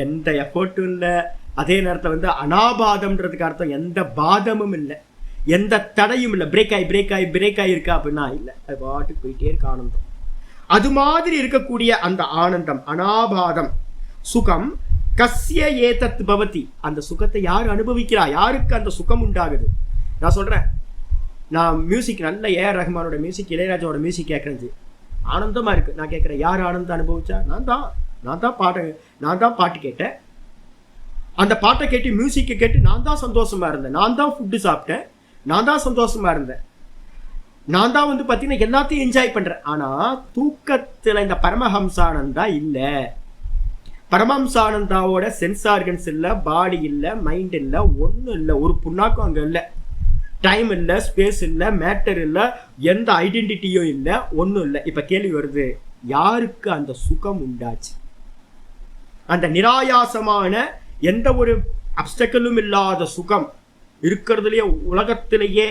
S1: எந்த எஃபர்ட்டும் இல்லை. அதே நேரத்தில் வந்து அனாபாதம்ன்றதுக்கு அர்த்தம் எந்த பாதமும் இல்லை, எந்த தடையும் இல்லை. பிரேக் ஆகி இருக்கா அப்படின்னா இல்லை, அது பாட்டுக்கு போயிட்டே இருக்க ஆனந்தம். அது மாதிரி இருக்கக்கூடிய அந்த ஆனந்தம் அனாபாதம் சுகம். கஸ்ய ஏதத் பவதி, அந்த சுகத்தை யார் அனுபவிக்கிறா, யாருக்கு அந்த சுகம் உண்டாகுது? நான் சொல்றேன், நான் மியூசிக் நல்ல A.R. ரஹ்மானோட மியூசிக், இளையராஜாவோட மியூசிக் கேட்கறது ஆனந்தமா இருக்கு. நான் கேட்கிறேன், யார் ஆனந்தம் அனுபவிச்சா? நான் தான் பாட்டு கேட்டேன். அந்த பாட்டை கேட்டு மியூசிக்கை கேட்டு நான் தான் சந்தோஷமா இருந்தேன். நான் தான் ஃபுட்டு சாப்பிட்டேன், நான் தான் சந்தோஷமா இருந்தேன், நான் தான் வந்து பார்த்தீங்கன்னா எல்லாத்தையும் என்ஜாய் பண்றேன். ஆனா தூக்கத்துல இந்த பரமஹம்சானந்தா இல்லை. பரமஹம்சானந்தாவோட சென்ஸ் ஆர்கன்ஸ் இல்லை, பாடி இல்லை, மைண்ட் இல்லை, ஒன்றும் இல்லை, ஒரு புண்ணாக்கும் அங்கே இல்லை, டைம் இல்லை, ஸ்பேஸ் இல்லை, மேட்டர் இல்லை, எந்த ஐடென்டிட்டியும் இல்லை, ஒன்றும் இல்லை. இப்போ கேள்வி வருது, யாருக்கு அந்த சுகம் உண்டாச்சு? அந்த நிராயாசமான எந்த ஒரு அப்டக்கலும் இல்லாத சுகம் இருக்கிறதுலயே உலகத்திலேயே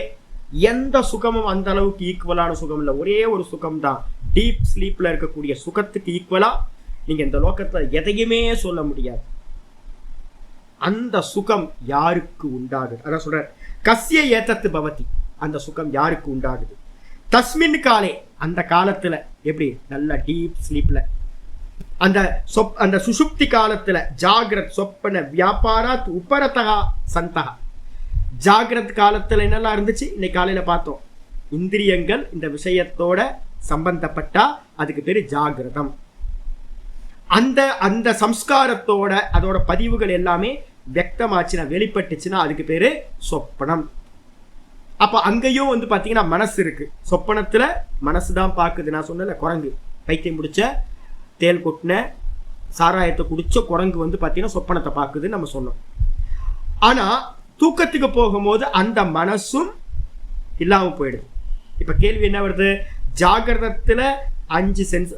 S1: எந்த சுகமும் அந்த அளவுக்கு ஈக்குவலான சுகம் இல்லை. ஒரே ஒரு சுகம் தான் டீப் ஸ்லீப்ல இருக்கக்கூடிய சுகத்துக்கு ஈக்குவலா நீங்க இந்த லோகத்துல எதையுமே சொல்ல முடியாது. அந்த சுகம் யாருக்கு உண்டாகுது? அதான் சொல்ற கஸ்ய ஏத்தத்து பவதி, அந்த சுகம் யாருக்கு உண்டாகுது? தஸ்மின் காலே, அந்த காலத்துல எப்படி நல்ல டீப் ஸ்லீப்ல அந்த சுஷுப்தி காலத்துல ஜாகிரத் சொப்பன வியாபாராத் உபரதா சந்தகா. ஜாகிரத் காலத்துல என்னெல்லாம் இருந்துச்சு இன்னைக்கு காலையில பார்த்தோம். இந்திரியங்கள் இந்த விஷயத்தோட சம்பந்தப்பட்டா அதுக்கு பேரு ஜாகிரதம். அந்த சம்ஸ்காரத்தோட அதோட பதிவுகள் எல்லாமே வியக்தமாச்சுன்னா வெளிப்பட்டுச்சுன்னா அதுக்கு பேரு சொப்பனம். அப்ப அங்கேயும் வந்து பாத்தீங்கன்னா மனசு இருக்கு. சொப்பனத்துல மனசுதான் பாக்குது. நான் சொன்னல குரங்கு பைத்தியம் முடிச்ச தேல் கொட்டின சாராயத்தை குடிச்ச குரங்கு வந்து பாத்தீங்கன்னா சொப்பனத்தை பாக்குதுன்னு நம்ம சொன்னோம். ஆனா தூக்கத்துக்கு போகும்போது அந்த மனசும் இல்லாம போயிடுது. இப்ப கேள்வி என்ன வருது? ஜாகிரதத்துல 5 சென்ஸ்,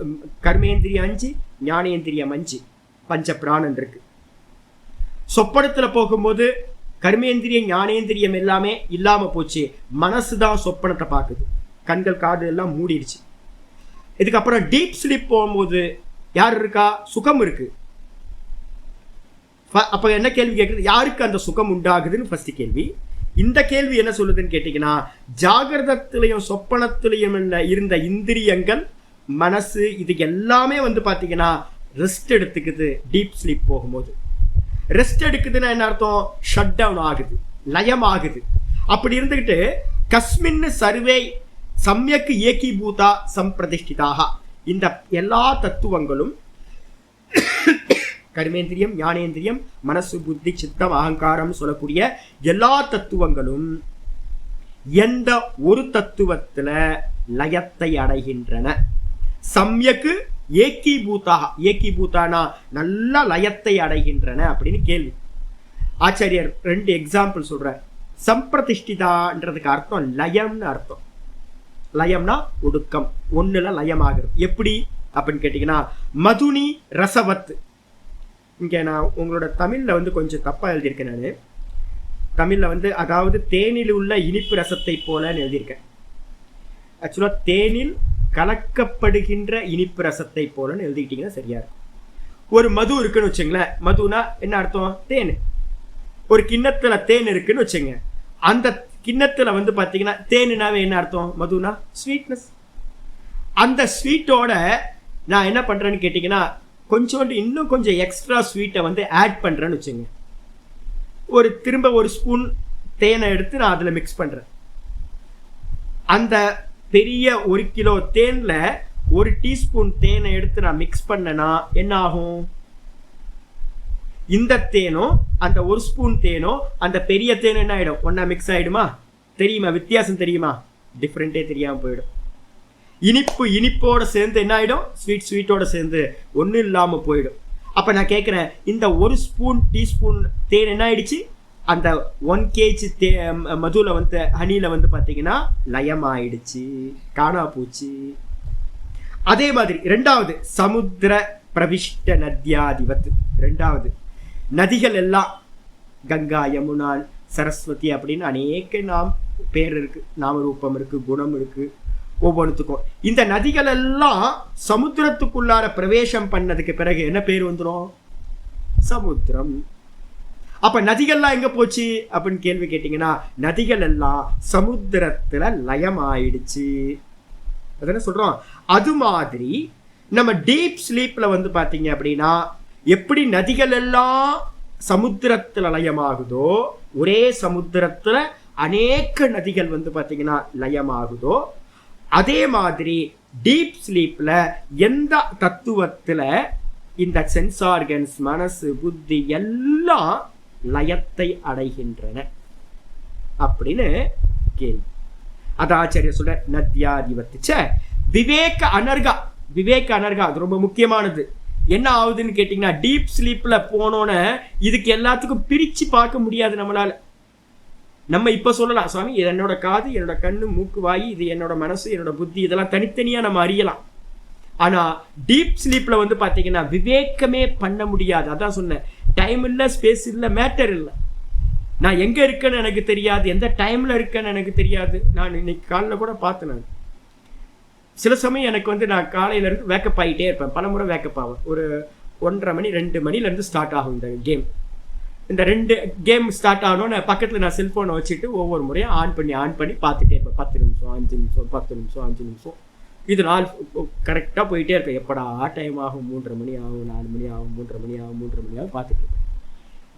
S1: கர்மேந்திரியம் 5, ஞானேந்திரியம் 5, பஞ்ச பிராணன் இருக்கு. சொப்பனத்துல போகும்போது கர்மேந்திரியம் ஞானேந்திரியம் எல்லாமே இல்லாம போச்சு. மனசுதான் சொப்பனத்தை பாக்குது. கண்கள் காது எல்லாம் மூடிடுச்சு. இதுக்கப்புறம் டீப் ஸ்லீப் போகும்போது யார் இருக்கா? சுகம் இருக்கு. அப்ப என்ன கேள்வி கேட்குறது? யாருக்கு அந்த சுகம் உண்டாகுதுன்னு ஃபர்ஸ்ட் கேள்வி. இந்த கேள்வி என்ன சொல்லுதுன்னு கேட்டீங்கன்னா, ஜாகிரதத்திலையும் சொப்பனத்திலையும் இருந்த இந்திரியங்கள், மனசு, இது எல்லாமே வந்து பாத்தீங்கன்னா ரெஸ்ட் எடுத்துக்குது. டீப் ஸ்லீப் போகும்போது ரெஸ்ட் எடுக்குதுன்னா என்ன அர்த்தம்? ஷட் டவுன் ஆகுது, லயம் ஆகுது. அப்படி இருந்துகிட்டு கஸ்மின் சர்வே சமயக்கு ஏகீபூதா சம்பிரதிஷ்டிதாக, இந்த எல்லா தத்துவங்களும் கர்மேந்திரியம் ஞானேந்திரியம் மனசு புத்தி சித்தம் அகங்காரம் சொல்லக்கூடிய எல்லா தத்துவங்களும் எந்த ஒரு தத்துவத்துல லயத்தை அடைகின்றன. சமயக்கு ஏகீபூதாக, ஏகீபூதானா நல்ல லயத்தை அடைகின்றன அப்படின்னு கேள்வி. ஆச்சாரியர் 2 எக்ஸாம்பிள் சொல்ற. சம்பிரதிஷ்டிதான்றதுக்கு அர்த்தம் லயம்னு அர்த்தம். லயம்னா ஒடுக்கம், ஒண்ணுல லயமாகிறது. எப்படி அப்படின்னு கேட்டீங்கன்னா, மதுனி ரசவத். இங்க நான் உங்களோட தமிழ்ல வந்து கொஞ்சம் தப்பா எழுதியிருக்கேன். நான் தமிழ்ல வந்து அதாவது தேனில் உள்ள இனிப்பு ரசத்தை போலன்னு எழுதியிருக்கேன். ஆக்சுவலா தேனில் கலக்கப்படுகின்ற இனிப்பு ரசத்தை போலன்னு எழுதிக்கிட்டீங்கன்னா சரியா இருக்கும். ஒரு மது இருக்குன்னு வச்சுங்களேன். மதுனா என்ன அர்த்தம்? தேன். ஒரு கிண்ணத்துல தேன் இருக்குன்னு வச்சுங்க. அந்த கிண்ணத்துல வந்து பாத்தீங்கன்னா தேனுனாவே என்ன அர்த்தம்? மதுனா ஸ்வீட்னஸ். அந்த ஸ்வீட்டோட நான் என்ன பண்றேன்னு கேட்டீங்கன்னா, கொஞ்சோண்டு இன்னும் கொஞ்சம் எக்ஸ்ட்ரா ஸ்வீட்டை வந்து ஆட் பண்றேன்னு வச்சுங்க. திரும்ப ஒரு ஸ்பூன் தேனை எடுத்து நான் அதுல மிக்ஸ் பண்றேன். அந்த பெரிய 1 கிலோ தேன்ல 1 டீஸ்பூன் தேனை எடுத்து நான் மிக்ஸ் பண்ணனா என்ன ஆகும்? இந்த தேனும் அந்த 1 ஸ்பூன் தேனும் அந்த பெரிய தேன் என்ன ஆயிடும்? ஒன்னா மிக்ஸ் ஆயிடுமா? தெரியுமா வித்தியாசம்? தெரியுமா? டிஃப்ரெண்டே தெரியாம போயிடும். இனிப்பு இனிப்போட சேர்ந்து என்ன ஆயிடும்? ஸ்வீட் ஸ்வீட்டோட சேர்ந்து ஒன்றும் இல்லாம போயிடும். அப்ப நான் கேட்கிறேன், இந்த 1 டீஸ்பூன் தேன் என்ன ஆயிடுச்சு? அந்த 1 kg மதுல வந்து ஹனில வந்து பாத்தீங்கன்னா லயம் ஆயிடுச்சு, காணா போச்சு. அதே மாதிரி 2வது சமுத்திர பிரவிஷ்ட நத்யாதிபத். 2வது நதிகள் எல்லாம் கங்கா யமுனா சரஸ்வதி அப்படின்னு அநேக பேர் இருக்கு, நாமரூபம் இருக்கு, குணம் இருக்கு ஒவ்வொன்றுத்துக்கும். இந்த நதிகள் எல்லாம் சமுத்திரத்துக்குள்ளார பிரவேசம் பண்ணதுக்கு பிறகு என்ன பேர் வந்துடும்? சமுத்திரம். அப்ப நதிகள்லாம் எங்க போச்சு அப்படின்னு கேள்வி கேட்டீங்கன்னா, நதிகள் எல்லாம் சமுத்திரத்துல லயம் ஆயிடுச்சு. அதான சொல்றோம். அது மாதிரி நம்ம டீப் ஸ்லீப்ல வந்து பாத்தீங்க அப்படின்னா, எப்படி நதிகள் எல்லாம் சமுத்திரத்துல லயமாகுதோ, ஒரே சமுத்திரத்துல அநேக நதிகள் வந்து பாத்தீங்கன்னா லயமாகுதோ, அதே மாதிரி டீப் ஸ்லீப்ல எந்த தத்துவத்துல இந்த சென்ஸ் ஆர்கன்ஸ், மனசு, புத்தி எல்லாம் லயத்தை அடைகின்றன அப்படின்னு கேள்வி. அது ஆச்சாரியர் சொல்ற நத்யாதிபத்திச்ச விவேக அனர்கா. விவேக அனர்கா அது ரொம்ப முக்கியமானது. என்ன ஆகுதுன்னு கேட்டீங்கன்னா, டீப் ஸ்லீப்ல போனோன்னு இதுக்கு எல்லாத்துக்கும் பிரிச்சு பார்க்க முடியாது நம்மளால. நம்ம இப்ப சொல்லலாம், சுவாமி இது என்னோட காது, என்னோட கண்ணு, மூக்கு, வாய், இது என்னோட மனசு, என்னோட புத்தி, இதெல்லாம் தனித்தனியா நம்ம அறியலாம். ஆனா டீப் ஸ்லீப்ல வந்து பாத்தீங்கன்னா விவேகமே பண்ண முடியாது. அதான் சொன்னேன், டைம் இல்ல, ஸ்பேஸ் இல்ல, மேட்டர் இல்ல. நான் எங்கே இருக்கேன்னு எனக்கு தெரியாது, எந்த டைமில் இருக்கேன்னு எனக்கு தெரியாது. நான் இன்னைக்கு காலையில் கூட பார்த்தேன். நான் சில சமயம் எனக்கு வந்து நான் காலையிலேருந்து வேக்கப் ஆகிட்டே இருப்பேன். பல முறை வேக்கப் ஆகும். ஒரு 1:30 மணி 2 மணிலேருந்து ஸ்டார்ட் ஆகும் இந்த கேம். இந்த 2 கேம் ஸ்டார்ட் ஆகணும்னு பக்கத்தில் நான் செல்ஃபோனை வச்சுட்டு ஒவ்வொரு முறையும் ஆன் பண்ணி பார்த்துட்டே இருப்பேன். 10 நிமிஷம் 5 நிமிஷம் 10 நிமிஷம் 5 நிமிஷம் இது நாள் கரெக்டாக போயிட்டே இருப்பேன். எப்படா டைம் ஆகும், 3:30 மணி ஆகும், 4 மணி ஆகும், 3:30 மணி ஆகும், 3:30 மணி ஆகும் பார்த்துட்டு இருப்பேன்.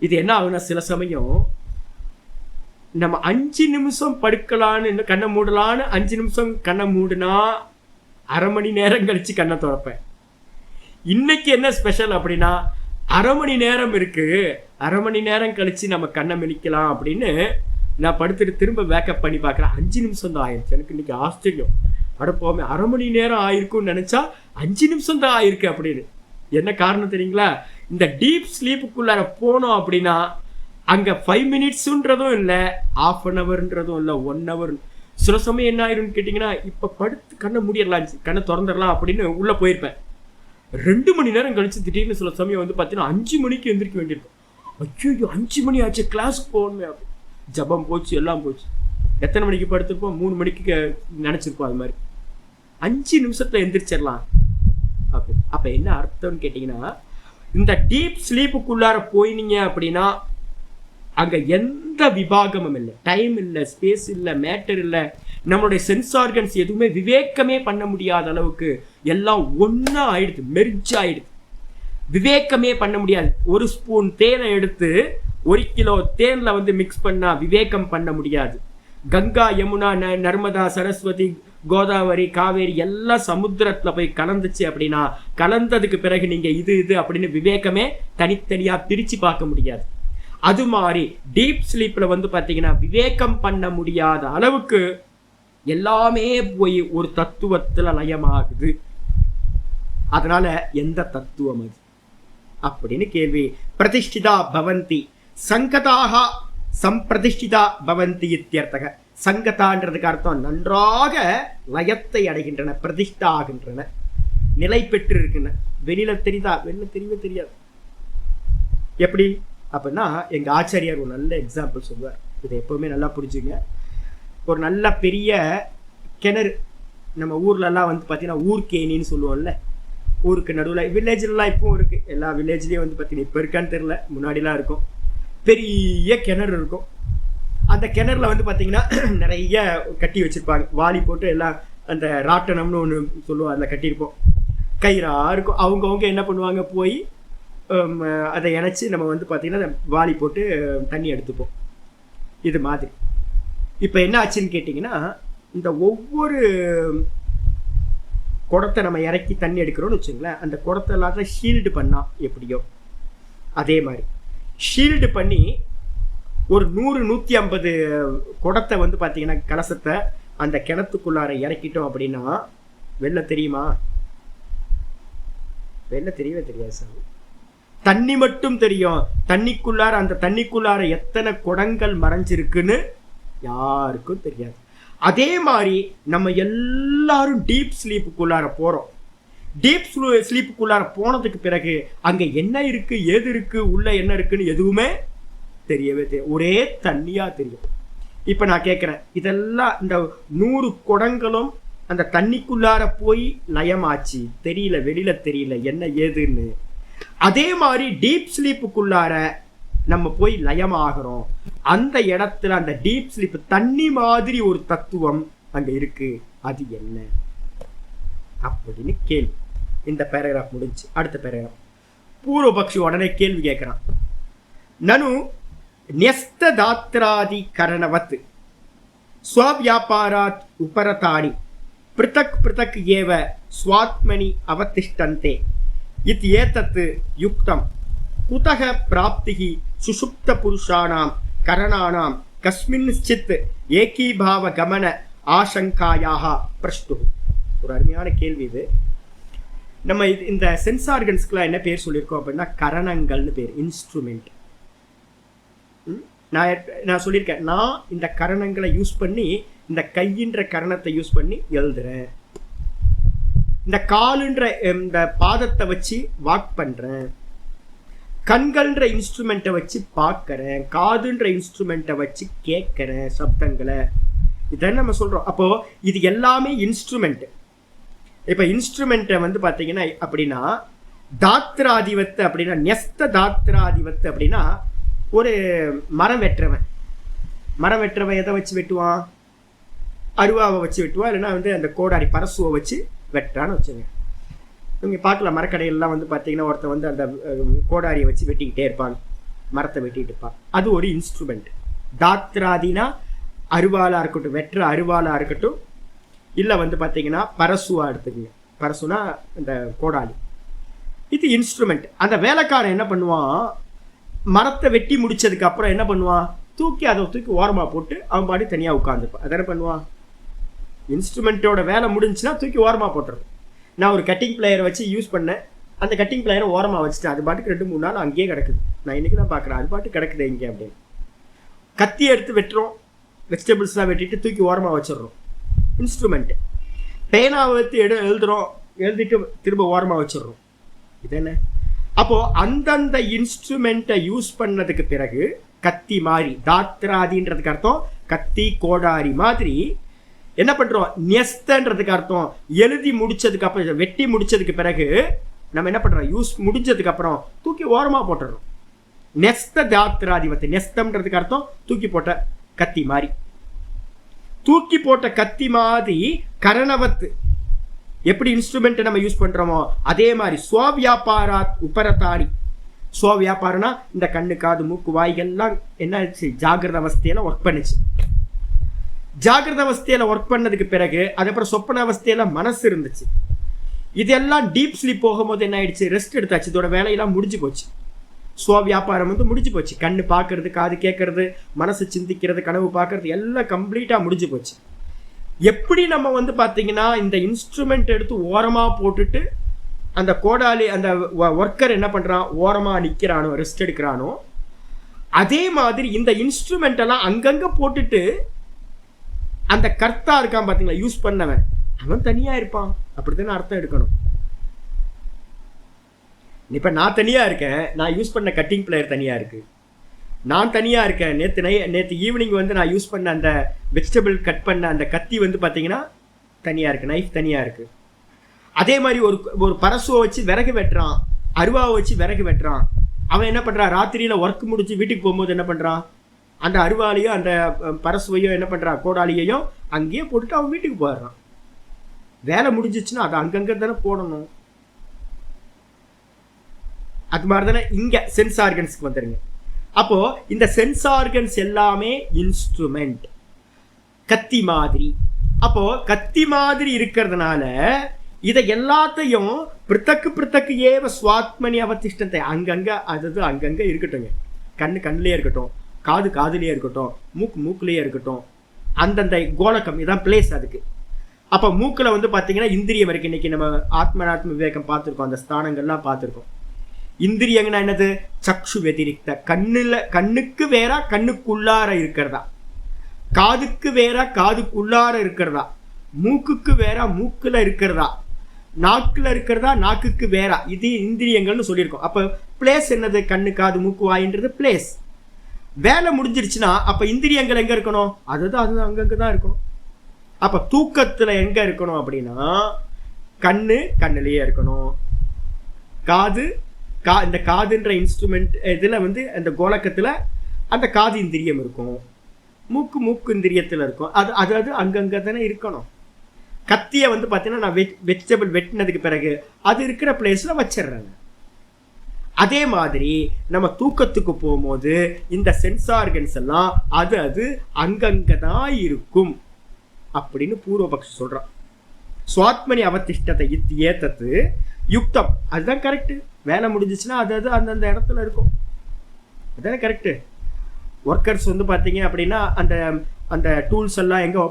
S1: இது என்ன ஆகுனா, சில சமயம் நம்ம 5 நிமிஷம் படுக்கலான்னு கண்ணை மூடலான்னு 5 நிமிஷம் கண்ணை மூடுனா அரை மணி நேரம் கழிச்சு கண்ணை திறப்பேன். இன்னைக்கு என்ன ஸ்பெஷல் அப்படின்னா, அரை மணி நேரம் இருக்கு, அரை மணி நேரம் கழிச்சு நம்ம கண்ணை மிளிக்கலாம் அப்படின்னு நான் படுத்துட்டு திரும்ப வேக்கப் பண்ணி பார்க்குறேன். 5 நிமிஷம் தான் ஆயிடுச்சு. எனக்கு இன்னைக்கு ஆச்சரியம். அடப்போமே, அரை மணி நேரம் ஆயிருக்கும்னு நினைச்சா 5 நிமிஷம் தான் ஆயிருக்கு அப்படின்னு. என்ன காரணம் தெரியுங்களா? இந்த டீப் ஸ்லீப்புக்குள்ளார போனோம் அப்படின்னா அங்க 5 மினிட்ஸுன்றதும் இல்லை, 1/2 ஹவர்ன்றதும் இல்லை, 1 ஹவர். சில சமயம் என்ன ஆயிரும்னு கேட்டிங்கன்னா, இப்போ படுத்து கண்ணை மூடிடலாம், கண்ணை திறந்துடலாம் அப்படின்னு உள்ளே போயிருப்பேன். 2 மணி நேரம் கழிச்சு திடீர்னு சில சமயம் வந்து பார்த்தீங்கன்னா 5 மணிக்கு எந்திரிக்க வேண்டியிருக்கும். ஐயோ 5 மணி ஆச்சு, கிளாஸுக்கு போகணுமே. ஜபம் போச்சு, எல்லாம் போச்சு. எத்தனை மணிக்கு படுத்துருப்போம்? 3 மணிக்கு நினச்சிருப்போம். அது மாதிரி 5 நிமிஷத்துல எந்திரிச்சிடலாம் அப்படி. அப்போ என்ன அர்த்தம்னு கேட்டிங்கன்னா, இந்த டீப் ஸ்லீப்புக்குள்ளார போயினீங்க அப்படின்னா அங்கே எந்த விபாகமும் இல்லை, டைம் இல்லை, ஸ்பேஸ் இல்லை, மேட்டர் இல்லை, நம்மளுடைய சென்ஸ் ஆர்கன்ஸ் எதுவுமே விவேக்கமே பண்ண முடியாத அளவுக்கு எல்லாம் ஒன்றா ஆயிடுது, மெர்ஜ் ஆயிடுது. விவேக்கமே பண்ண முடியாது. ஒரு ஸ்பூன் தேனை எடுத்து 1 கிலோ தேனில் வந்து மிக்ஸ் பண்ணால் விவேகம் பண்ண முடியாது. கங்கா, யமுனா, நர்மதா, சரஸ்வதி, கோதாவரி, காவேரி எல்லாம் சமுத்திரத்தில் போய் கலந்துச்சு அப்படின்னா, கலந்ததுக்கு பிறகு நீங்கள் இது அப்படின்னு விவேகமே தனித்தனியாக பிரித்து பார்க்க முடியாது. அது மாதிரி டீப் ஸ்லீப்பில் வந்து பார்த்தீங்கன்னா விவேகம் பண்ண முடியாத அளவுக்கு எல்லாமே போய் ஒரு தத்துவத்தில் லயமாகுது. அதனால எந்த தத்துவம் அது அப்படின்னு கேள்வி. பிரதிஷ்டிதா பவந்தி சங்கதாக சம்பிரதிஷ்டிதா பவந்தி இத்தியர்த்தக. சங்கதான்றதுக்கு அர்த்தம் நன்றாக லயத்தை அடைகின்றன, பிரதிஷ்டா ஆகின்றன, நிலை பெற்று இருக்கின்றன. வெளியில தெரியுதா? வெளியில தெரியவே தெரியாது. எப்படி அப்படின்னா, எங்க ஆச்சாரியார் ஒரு நல்ல எக்ஸாம்பிள் சொல்லுவார். இதை எப்பவுமே நல்லா புரிஞ்சுங்க. ஒரு நல்ல பெரிய கிணறு, நம்ம ஊர்லலாம் வந்து பார்த்தீங்கன்னா ஊர்கேணின்னு சொல்லுவோம்ல, ஊருக்கு நடுவில், வில்லேஜ்லாம் இப்பவும் இருக்கு, எல்லா வில்லேஜ்லேயும் வந்து பார்த்தீங்கன்னா இப்போ இருக்கான்னு தெரியல, முன்னாடிலாம் இருக்கும். பெரிய கிணறு இருக்கும். அந்த கிணறுல வந்து பார்த்தீங்கன்னா நிறைய கட்டி வச்சிருப்பாங்க, வாளி போட்டு எல்லாம். அந்த ராட்டனம்னு ஒன்று சொல்லுவோம், அதில் கட்டியிருப்போம், கயிறா இருக்கும். அவங்கவுங்க என்ன பண்ணுவாங்க, போய் அதை இணைச்சி நம்ம வந்து பார்த்தீங்கன்னா வாளி போட்டு தண்ணி எடுத்துப்போம். இது மாதிரி இப்போ என்ன ஆச்சுன்னு கேட்டிங்கன்னா, இந்த ஒவ்வொரு குடத்தை நம்ம இறக்கி தண்ணி எடுக்கிறோன்னு வச்சுங்களேன், அந்த குடத்தை எல்லாத்தையும் ஷீல்டு பண்ணால் எப்படியோ அதே மாதிரி ஷீல்டு பண்ணி ஒரு 100-150 குடத்தை வந்து பார்த்தீங்கன்னா கலசத்தை அந்த கிணத்துக்குள்ளார இறக்கிட்டோம் அப்படின்னா வெளில தெரியுமா? வெளில தெரியவே தெரியாது சார். தண்ணி மட்டும் தெரியும். தண்ணிக்குள்ளார, அந்த தண்ணிக்குள்ளார எத்தனை குடங்கள் மறைஞ்சிருக்குன்னு யாருக்கும் தெரியாது. அதே மாதிரி நம்ம எல்லாரும் டீப் ஸ்லீப்புக்குள்ளார போறோம். டீப் ஸ்லீப்புக்குள்ளார போனதுக்கு பிறகு அங்க என்ன இருக்கு, ஏது இருக்கு, உள்ள என்ன இருக்குன்னு எதுவுமே தெரியவே தெரியும். ஒரே தண்ணியா தெரியும். இப்ப நான் கேட்கிறேன், இதெல்லாம் இந்த 100 குடங்களும் அந்த தண்ணிக்குள்ளார போய் லயமாச்சு, தெரியல, வெளியில தெரியல என்ன ஏதுன்னு. அதே மாதிரி டீப் ஸ்லீப்புக்குள்ளார நம்ம போய் லயமாகிறோம். அந்த இடத்துல அந்த டீப் ஸ்லீப் தண்ணி மாதிரி ஒரு தத்துவம் அங்க இருக்கு. அது என்ன அப்படின்னு கேள்வி. இந்த பேராகிராஃப் முடிஞ்சு அடுத்த பேராகிராஃப். பூர்வபக்ஷி உடனே கேள்வி கேட்கிறான். நனு ன்யஸ்ததாத்ராதி கரணவத் ஸ்வவியாபாராத் உபரதானி பிருதக் பிருதக் ஏவ ஸ்வாத்மனி அவதிஷ்டந்தே இத் ஏதத் யுக்தம் குதக பிராப்திஹி சுஷுப்த புருஷானாம் கரணானாம் கஸ்மின்சித் ஏகீபாவ கமன ஆசங்காயாக பிரஷ்டு. ஒரு அருமையான கேள்வி இது. நம்ம இந்த சென்ஸ் ஆர்கன்ஸ்க்குலாம் என்ன பேர் சொல்லியிருக்கோம் அப்படின்னா கரணங்கள்னு பேர், இன்ஸ்ட்ருமெண்ட். நான் சொல்லியிருக்கேன், நான் இந்த கரணங்களை யூஸ் பண்ணி, இந்த கையின்ற கரணத்தை யூஸ் பண்ணி எழுதுறேன், இந்த காலுன்ற இந்த பாதத்தை வச்சு வாக் பண்றேன், கண்கள்ன்ற இன்ஸ்ட்ருமெண்ட்டை வச்சு பார்க்கறேன், காதுன்ற இன்ஸ்ட்ருமெண்ட்டை வச்சு கேட்கறேன் சப்தங்களை. இதான் நம்ம சொல்றோம். அப்போ இது எல்லாமே இன்ஸ்ட்ருமெண்ட். இப்ப இன்ஸ்ட்ருமெண்ட்டை வந்து பாத்தீங்கன்னா அப்படின்னா தாத்ராதிபத்து அப்படின்னா நெஸ்த தாத்ராதிபத்து அப்படின்னா ஒரு மரம் வெட்டுறவன் எதை வச்சு வெட்டுவான்? அருவாவை வச்சு வெட்டுவான், இல்லைன்னா வந்து அந்த கோடாரி பரசுவை வச்சு வெட்டுறான்னு வச்சுங்க. நீங்கள் பார்க்கலாம் மரக்கடையிலலாம் வந்து பார்த்தீங்கன்னா ஒருத்தர் வந்து அந்த கோடாரியை வச்சு வெட்டிக்கிட்டே இருப்பாங்க, மரத்தை வெட்டிட்டு இருப்பாங்க. அது ஒரு இன்ஸ்ட்ருமெண்ட். தாத்ராதினா அருவாலாக இருக்கட்டும், வெட்டுற அருவாலாக இருக்கட்டும், இல்லை வந்து பார்த்தீங்கன்னா பரசுவாக எடுத்துக்கங்க. பரசுனா இந்த கோடாலி, இது இன்ஸ்ட்ருமெண்ட். அந்த வேலைக்காரன் என்ன பண்ணுவான், மரத்தை வெட்டி முடிச்சதுக்கு அப்புறம் என்ன பண்ணுவான், அதை தூக்கி ஓரமாக போட்டு அவன் பாடி தனியாக உட்காந்துருப்பான். அதை என்ன பண்ணுவான், இன்ஸ்ட்ருமெண்ட்டோட வேலை முடிஞ்சுன்னா தூக்கி ஓரமாக போட்டுருவோம். நான் ஒரு கட்டிங் பிளேயரை வச்சு யூஸ் பண்ணேன், அந்த கட்டிங் பிளேயரை ஓரமாக வச்சுட்டேன், அது பாட்டுக்கு 2-3 நாள் அங்கேயே கிடக்குது. நான் இன்றைக்கி தான் பார்க்குறேன், அது பாட்டு கிடக்குது இங்கே அப்படின்னு. கத்தி எடுத்து வெட்டுறோம், வெஜிடபிள்ஸ்லாம் வெட்டிட்டு தூக்கி ஓரமாக வச்சிடுறோம், இன்ஸ்ட்ருமெண்ட்டு. பேனாவை வச்சு எழுதிட்டு திரும்ப ஓரமாக வச்சிடுறோம், இது என்ன? அப்போது அந்தந்த இன்ஸ்ட்ருமெண்ட்டை யூஸ் பண்ணதுக்கு பிறகு கத்தி மாதிரி, தாத்ராதின்றதுக்கு அர்த்தம் கத்தி கோடாரி மாதிரி என்ன பண்றோம், நெஸ்தன்றதுக்கு அர்த்தம் எழுதி முடிச்சதுக்கு அப்புறம், வெட்டி முடிச்சதுக்கு பிறகு நம்ம என்ன பண்றோம், யூஸ் முடிஞ்சதுக்கு அப்புறம் தூக்கி ஓரமா போட்டுறோம். நெஸ்த தாத்ராதிபத்து, நெஸ்தம்ன்றதுக்கு அர்த்தம் தூக்கி போட்ட கத்தி மாதிரி. தூக்கி போட்ட கத்தி மாதிரி கரணவத்து எப்படி இன்ஸ்ட்ருமெண்ட் நம்ம யூஸ் பண்றோமோ அதே மாதிரி ஸ்வவியாபாராத் உபரதாரி. ஸ்வவியாபாரம்னா இந்த கண்ணு காது மூக்கு வாய்கள்லாம் என்ன ஆச்சு, ஜாகிரத அவஸ்தையில ஒர்க் பண்ணுச்சு. ஜாகிரத அவஸ்தையில ஒர்க் பண்ணதுக்கு பிறகு அதுக்கப்புறம் சொப்பன அவஸ்தையில மனசு இருந்துச்சு. இதெல்லாம் டீப் ஸ்லீப் போகும்போது என்ன ஆயிடுச்சு, ரெஸ்ட் எடுத்தாச்சு, இதோட வேலையெல்லாம் முடிஞ்சு போச்சு. ஸ்வவியாபாரம் வந்து முடிஞ்சு போச்சு. கண்ணு பார்க்கறது, காது கேட்கறது, மனசு சிந்திக்கிறது, கனவு பார்க்கறது எல்லாம் கம்ப்ளீட்டா முடிஞ்சு போச்சு. எப்படி நம்ம வந்து பார்த்தீங்கன்னா இந்த இன்ஸ்ட்ருமெண்ட் எடுத்து ஓரமாக போட்டுட்டு அந்த கோடாலி அந்த ஒர்க்கர் என்ன பண்ணுறான், ஓரமாக நிற்கிறானோ, ரெஸ்ட் எடுக்கிறானோ, அதே மாதிரி இந்த இன்ஸ்ட்ருமெண்ட் எல்லாம் அங்கங்கே போட்டுட்டு அந்த கர்த்தா இருக்கான் பார்த்தீங்களா, யூஸ் பண்ணவன், அவன் தனியாக இருப்பான். அப்படித்தானே அர்த்தம் எடுக்கணும். இப்போ நான் தனியாக இருக்கேன், நான் யூஸ் பண்ண கட்டிங் பிளேயர் தனியாக இருக்கு, நான் தனியாக இருக்கேன். நேற்று ஈவினிங் வந்து நான் யூஸ் பண்ண அந்த வெஜிடபிள் கட் பண்ண அந்த கத்தி வந்து பார்த்தீங்கன்னா தனியாக இருக்குது, நைஃப் தனியாக இருக்குது. அதே மாதிரி ஒரு பரசுவை வச்சு விறகு வெட்டுறான், அருவாவை வச்சு விறகு வெட்டுறான். அவன் என்ன பண்ணுறான், ராத்திரியில் ஒர்க் முடிச்சு வீட்டுக்கு போகும்போது என்ன பண்ணுறான், அந்த அருவாலையோ அந்த பரசுவையோ என்ன பண்ணுறான், கோடாலியையும் அங்கேயே போட்டுட்டு அவன் வீட்டுக்கு போயிடுறான். வேலை முடிஞ்சிச்சுன்னா அதை அங்கங்கே தானே போடணும். அது மாதிரி தானே இங்கே சென்ஸ் ஆர்கன்ஸ்க்கு வந்துடுங்க. அப்போ இந்த சென்ஸ் ஆர்கன்ஸ் எல்லாமே இன்ஸ்ட்ருமெண்ட், கத்தி மாதிரி. அப்போ கத்தி மாதிரி இருக்கிறதுனால இதை எல்லாத்தையும் பிருத்தக்கு ஏவ சுவாத்மனி அவதிஷ்டத்தை அங்கங்க, அது அங்கங்க இருக்கட்டுங்க. கண்ணுலயே இருக்கட்டும், காதுலயே இருக்கட்டும், மூக்குலயே இருக்கட்டும், அந்தந்த கோலக்கம் இதான் பிளேஸ் அதுக்கு. அப்போ மூக்கில் வந்து பார்த்தீங்கன்னா இந்திரியம் இருக்கு. இன்னைக்கு நம்ம ஆத்ம விவேகம் பார்த்துருக்கோம், அந்த ஸ்தானங்கள்லாம் பார்த்துருக்கோம். இந்திரியங்கன்னா என்னது, சக்ஷு வெதிரிக்த, கண்ணுக்கு வேற கண்ணுக்குள்ளார இருக்கிறதா, காதுக்கு வேற காதுக்குள்ளார இருக்கிறதா, மூக்குக்கு வேற மூக்குல இருக்கிறதா, நாக்குல இருக்கிறதா நாக்குக்கு வேற, இது இந்திரியங்கள்னு சொல்லியிருக்கோம். அப்ப பிளேஸ் என்னது, கண்ணு காது மூக்கு வாயின்றது பிளேஸ். வேலை முடிஞ்சிருச்சுன்னா அப்ப இந்திரியங்கள் எங்க இருக்கணும், அது அங்கங்கதான் இருக்கணும். அப்ப தூக்கத்துல எங்க இருக்கணும் அப்படின்னா கண்ணுலயே இருக்கணும், இந்த காதுன்ற இன்ஸ்ட்ருமெண்ட் இதுல வந்து அந்த கோலக்கத்துல அந்த காது இந்திரியம் இருக்கும், மூக்கு இந்திரியத்துல இருக்கும், அது அங்கங்க தானே இருக்கணும். கத்தியை வந்து பார்த்தீங்கன்னா நான் வெஜிடபிள் வெட்டினதுக்கு பிறகு அது இருக்கிற பிளேஸ்ல வச்சிடுறேங்க. அதே மாதிரி நம்ம தூக்கத்துக்கு போகும்போது இந்த சென்ஸ் ஆர்கன்ஸ் எல்லாம் அது அங்கங்க தான் இருக்கும் அப்படின்னு பூர்வபக்ஷி சொல்றான். சுவாத்மனி அவதிஷ்டத்தை ஏத்தது யுக்தம், அதுதான் கரெக்ட். வேலை முடிஞ்சிச்சுன்னா அது அந்தந்த இடத்துல இருக்கும், அதுதானே கரெக்டு. ஒர்க்கர்ஸ் வந்து பார்த்தீங்க அப்படின்னா அந்த டூல்ஸ் எல்லாம் எங்கே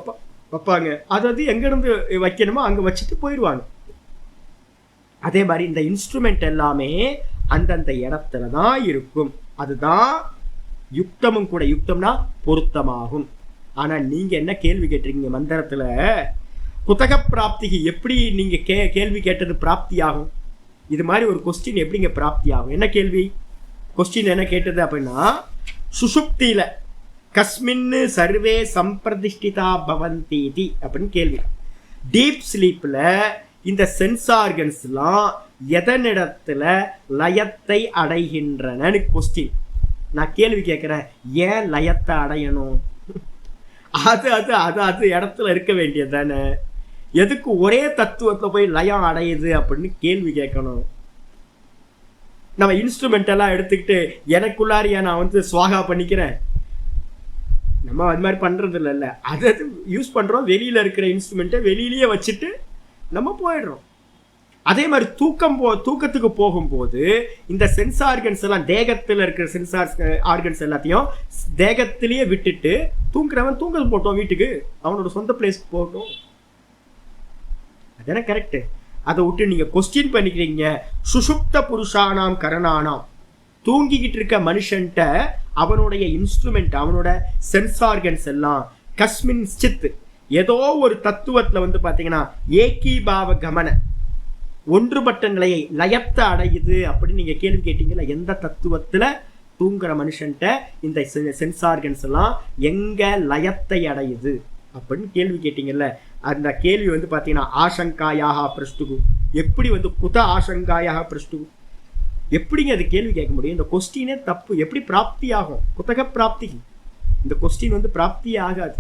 S1: வைப்பாங்க, அது எங்கேருந்து வைக்கணுமோ அங்கே வச்சுட்டு போயிடுவாங்க. அதே மாதிரி இந்த இன்ஸ்ட்ருமெண்ட் எல்லாமே அந்தந்த இடத்துல தான் இருக்கும், அதுதான் யுக்தமும் கூட. யுக்தம்னா பொருத்தமாகும். ஆனால் நீங்கள் என்ன கேள்வி கேட்டிருக்கீங்க மந்திரத்தில், குத்தக பிராப்திக்கு எப்படி நீங்கள் கேள்வி கேட்டது பிராப்தி ஆகும்? இது மாதிரி ஒரு கொஸ்டின் எப்படிங்க பிராப்தி ஆகும்? என்ன கேள்வி? கொஸ்டின் என்ன கேட்டது அப்படின்னா, சுஷுப்தியில கஸ்மின்னு சர்வே சம்பிரதிஷ்டிதா பவந்தீதி அப்படின்னு கேள்வி. டீப் ஸ்லீப்ல இந்த சென்ஸ் ஆர்கன்ஸ்லாம் எதனிடத்துல லயத்தை அடைகின்றனன்னு கொஸ்டின். நான் கேள்வி கேட்கிறேன், ஏன் லயத்தை அடையணும்? அது அது அது அது இடத்துல இருக்க வேண்டியது தானே. எதுக்கு ஒரே தத்துவத்தில் போய் லயம் அடையுது அப்படின்னு கேள்வி கேட்கணும். நம்ம இன்ஸ்ட்ருமெண்ட் எல்லாம் எடுத்துக்கிட்டு எனக்குள்ளாரியா நான் வந்து சுவாகா பண்ணிக்கிறேன், நம்ம அது மாதிரி பண்றது இல்லைல்ல. அதை யூஸ் பண்றோம், வெளியில இருக்கிற இன்ஸ்ட்ருமெண்ட்டை வெளியிலேயே வச்சுட்டு நம்ம போயிடுறோம். அதே மாதிரி தூக்கத்துக்கு போகும்போது இந்த சென்ஸ் ஆர்கன்ஸ் எல்லாம், தேகத்தில் இருக்கிற சென்ஸ் ஆர்கன்ஸ் எல்லாத்தையும் தேகத்திலேயே விட்டுட்டு தூங்குறவன் தூங்கல் போட்டோம், வீட்டுக்கு அவனோட சொந்த பிளேஸ்க்கு போகட்டும். அதானே கரெக்டு. அதை விட்டு நீங்க கொஸ்டின் பண்ணிக்கிறீங்க. சுஷுப்த புருஷானாம் கரணானாம், தூங்கிக்கிட்டு இருக்க மனுஷன்ட்ட அவனுடைய இன்ஸ்ட்ருமெண்ட், அவனோட சென்ஸ் ஆர்கன்ஸ் எல்லாம் கஸ்மின் சித், ஏதோ ஒரு தத்துவத்துல வந்து பாத்தீங்கன்னா ஏகீபாவ கமன, ஒன்றுபட்ட நிலையை லயத்தை அடையுது அப்படின்னு நீங்க கேள்வி கேட்டீங்கல்ல. எந்த தத்துவத்துல தூங்குற மனுஷன்ட்ட இந்த சென்ஸ் ஆர்கன்ஸ் எல்லாம் எங்க லயத்தை அடையுது அப்படின்னு கேள்வி கேட்டீங்கல்ல. அந்த கேள்வி வந்து பாத்தீங்கன்னா ஆசங்காயாக பிரஷ்டுகு, எப்படி வந்து குத ஆசங்காயாக பிரஷ்டுகு, எப்படிங்க அது கேள்வி கேட்க முடியும்? இந்த கொஸ்டினே தப்பு. எப்படி பிராப்தி ஆகும்? குத்தக பிராப்தி. இந்த கொஸ்டின் வந்து பிராப்தியே ஆகாது.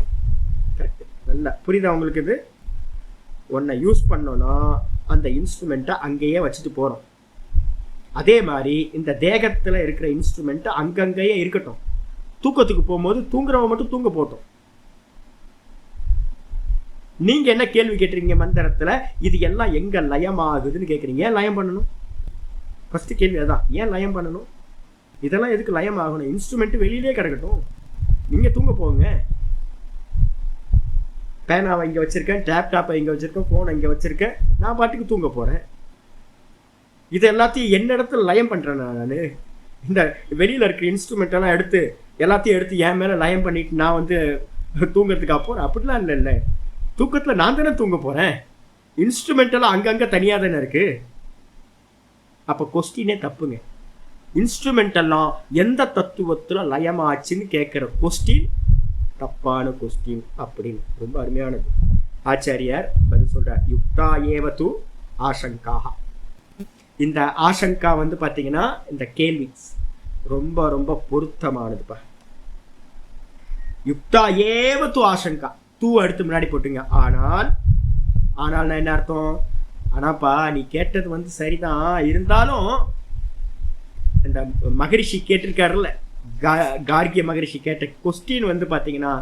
S1: கரெக்ட், நல்லா புரியுதா உங்களுக்கு? இது ஒன்றை யூஸ் பண்ணோன்னா அந்த இன்ஸ்ட்ருமெண்ட்டை அங்கேயே வச்சுட்டு போகிறோம். அதே மாதிரி இந்த தேகத்தில் இருக்கிற இன்ஸ்ட்ருமெண்ட்டை அங்கங்கேயே இருக்கட்டும். தூக்கத்துக்கு போகும்போது தூங்குறவங்க மட்டும் தூங்க போட்டோம். நீங்க என்ன கேள்வி கேட்டுறீங்க மந்திரத்துல, இது எல்லாம் எங்க லயம் ஆகுதுன்னு கேட்குறீங்க. ஏன் லயம் பண்ணணும்? ஃபர்ஸ்ட் கேள்வி அதான், ஏன் லயம் பண்ணணும்? இதெல்லாம் எதுக்கு லயம் ஆகணும்? இன்ஸ்ட்ருமெண்ட் வெளியிலே கிடக்கட்டும், நீங்க தூங்க போங்க. பேனாவை இங்கே வச்சிருக்கேன், லேப்டாப்பை இங்கே வச்சிருக்கேன், ஃபோனை இங்கே வச்சிருக்கேன், நான் பாட்டுக்கு தூங்க போகிறேன். இது எல்லாத்தையும் என்ன இடத்துல லயம் பண்ணுறேன் நான். இந்த வெளியில் இருக்கிற இன்ஸ்ட்ருமெண்ட் எல்லாம் எல்லாத்தையும் எடுத்து என் மேலே லயம் பண்ணிட்டு நான் வந்து தூங்கிறதுக்காக போகிறேன். அப்படிலாம் இல்லை. தூக்கத்தில் நான் தானே தூங்க போகிறேன். இன்ஸ்ட்ருமெண்ட் எல்லாம் அங்கங்கே தனியாக தானே இருக்குது. அப்போ கொஸ்டினே தப்புங்க. இன்ஸ்ட்ருமெண்ட் எல்லாம் எந்த தத்துவத்தில் லயமாச்சுன்னு கேட்குற கொஸ்டின் தப்பான கொஸ்டின் அப்படின்னு. ரொம்ப அருமையானது. ஆச்சாரியார் பதில் சொல்றார், யுக்தா ஏவது ஆசங்கா. இந்த ஆசங்கா வந்து பாத்தீங்கன்னா இந்த கேள்வி ரொம்ப ரொம்ப பொருத்தமானதுப்பா. யுக்தா ஏவது ஆசங்கா, தூ அடுத்து முன்னாடி போட்டுங்க. ஆனால் நான் என்ன அர்த்தம்? ஆனாப்பா நீ கேட்டது வந்து சரிதான், இருந்தாலும் இந்த மகரிஷி கேட்டிருக்காருல்ல, கார்கிய மகரிஷி கேட்ட கொஸ்டின் வந்து பாத்தீங்கன்னா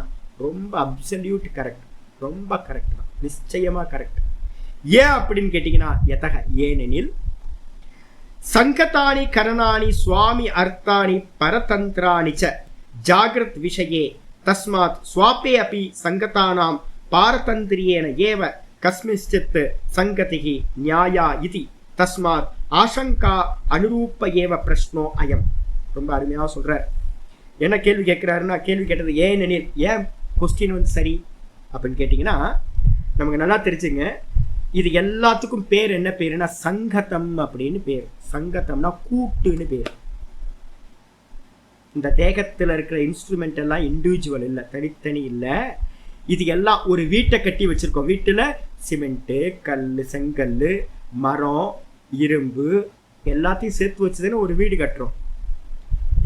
S1: ரொம்ப அப்சல்யூட் கரெக்ட், ரொம்ப கரெக்ட் தான், நிச்சயமா கரெக்ட். ஏன் அப்படின்னு கேட்டீங்கன்னா, எதக ஏனெனில் சங்கதானி கரணானி சுவாமி அர்த்தானி பரதந்திராணி ச ஜாகிரத் விஷயே தஸ்மாத் ஸ்வாபே அபி சங்கதானாம் பாரதந்திரியேன ஏவ கஸ்மின்சித் சங்கதிஹி நியாயா இதி தஸ்மாத் ஆசங்கா அனுரூப ஏவ பிரஷ்னோ அயம். ரொம்ப அருமையாக சொல்றார். என்ன கேள்வி கேட்கிறாருன்னா, கேள்வி கேட்டது ஏனெனில், ஏன் கொஸ்டின் வந்து சரி அப்படின்னு கேட்டீங்கன்னா, நமக்கு நல்லா தெரிஞ்சுங்க. இது எல்லாத்துக்கும் பேர் என்ன பேருன்னா சங்கதம் அப்படின்னு பேர். சங்கதம்னா கூட்டுன்னு பேர். இந்த தேகத்தில் இருக்கிற இன்ஸ்ட்ருமெண்ட் எல்லாம் இண்டிவிஜுவல் இல்லை, தனித்தனி இல்லை. இது எல்லாம் ஒரு வீட்டை கட்டி வச்சிருக்கோம். வீட்டில் சிமெண்ட்டு, கல், செங்கல், மரம், இரும்பு எல்லாத்தையும் சேர்த்து வச்சுதானே ஒரு வீடு கட்டுறோம்.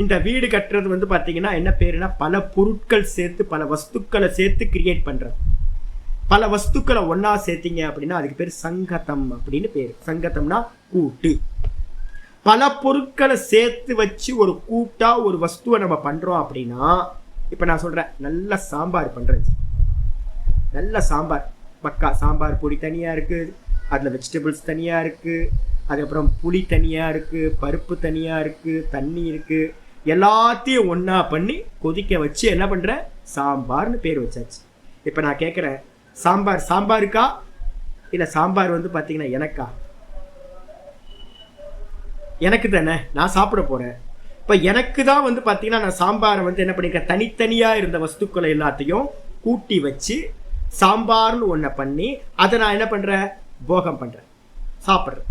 S1: இந்த வீடு கட்டுறது வந்து பார்த்தீங்கன்னா என்ன பேருனா, பல பொருட்கள் சேர்த்து, பல வஸ்துக்களை சேர்த்து கிரியேட் பண்ணுறது. பல வஸ்துக்களை ஒன்றா சேர்த்திங்க அப்படின்னா அதுக்கு பேர் சங்கதம் அப்படின்னு பேர். சங்கதம்னா கூட்டு. பல பொருட்களை சேர்த்து வச்சு ஒரு கூட்டா ஒரு வஸ்துவை நம்ம பண்ணுறோம் அப்படின்னா, இப்போ நான் சொல்கிறேன், நல்ல சாம்பார் பண்ணுறேன். நல்ல சாம்பார், பக்கா சாம்பார் பொடி தனியாக இருக்குது, அதில் வெஜிடபிள்ஸ் தனியாக இருக்குது, அதுக்கப்புறம் புளி தனியாக இருக்குது, பருப்பு தனியாக இருக்குது, தண்ணி இருக்குது, எல்லாத்தையும் ஒன்றா பண்ணி கொதிக்க வச்சு என்ன பண்ணுறேன், சாம்பார்னு பேர் வச்சாச்சு. இப்போ நான் கேட்குறேன், சாம்பாருக்கா இல்லை சாம்பார் வந்து பார்த்தீங்கன்னா எனக்கா? எனக்கு தானே, நான் சாப்பிட போகிறேன். இப்போ எனக்கு தான் வந்து பார்த்தீங்கன்னா நான் சாம்பாரை வந்து என்ன பண்ணியிருக்கேன், தனித்தனியாக இருந்த வஸ்துக்களை எல்லாத்தையும் கூட்டி வச்சு சாம்பார்னு ஒன்றை பண்ணி அதை நான் என்ன பண்ணுறேன், போகம் பண்ணுறேன், சாப்பிட்றேன்.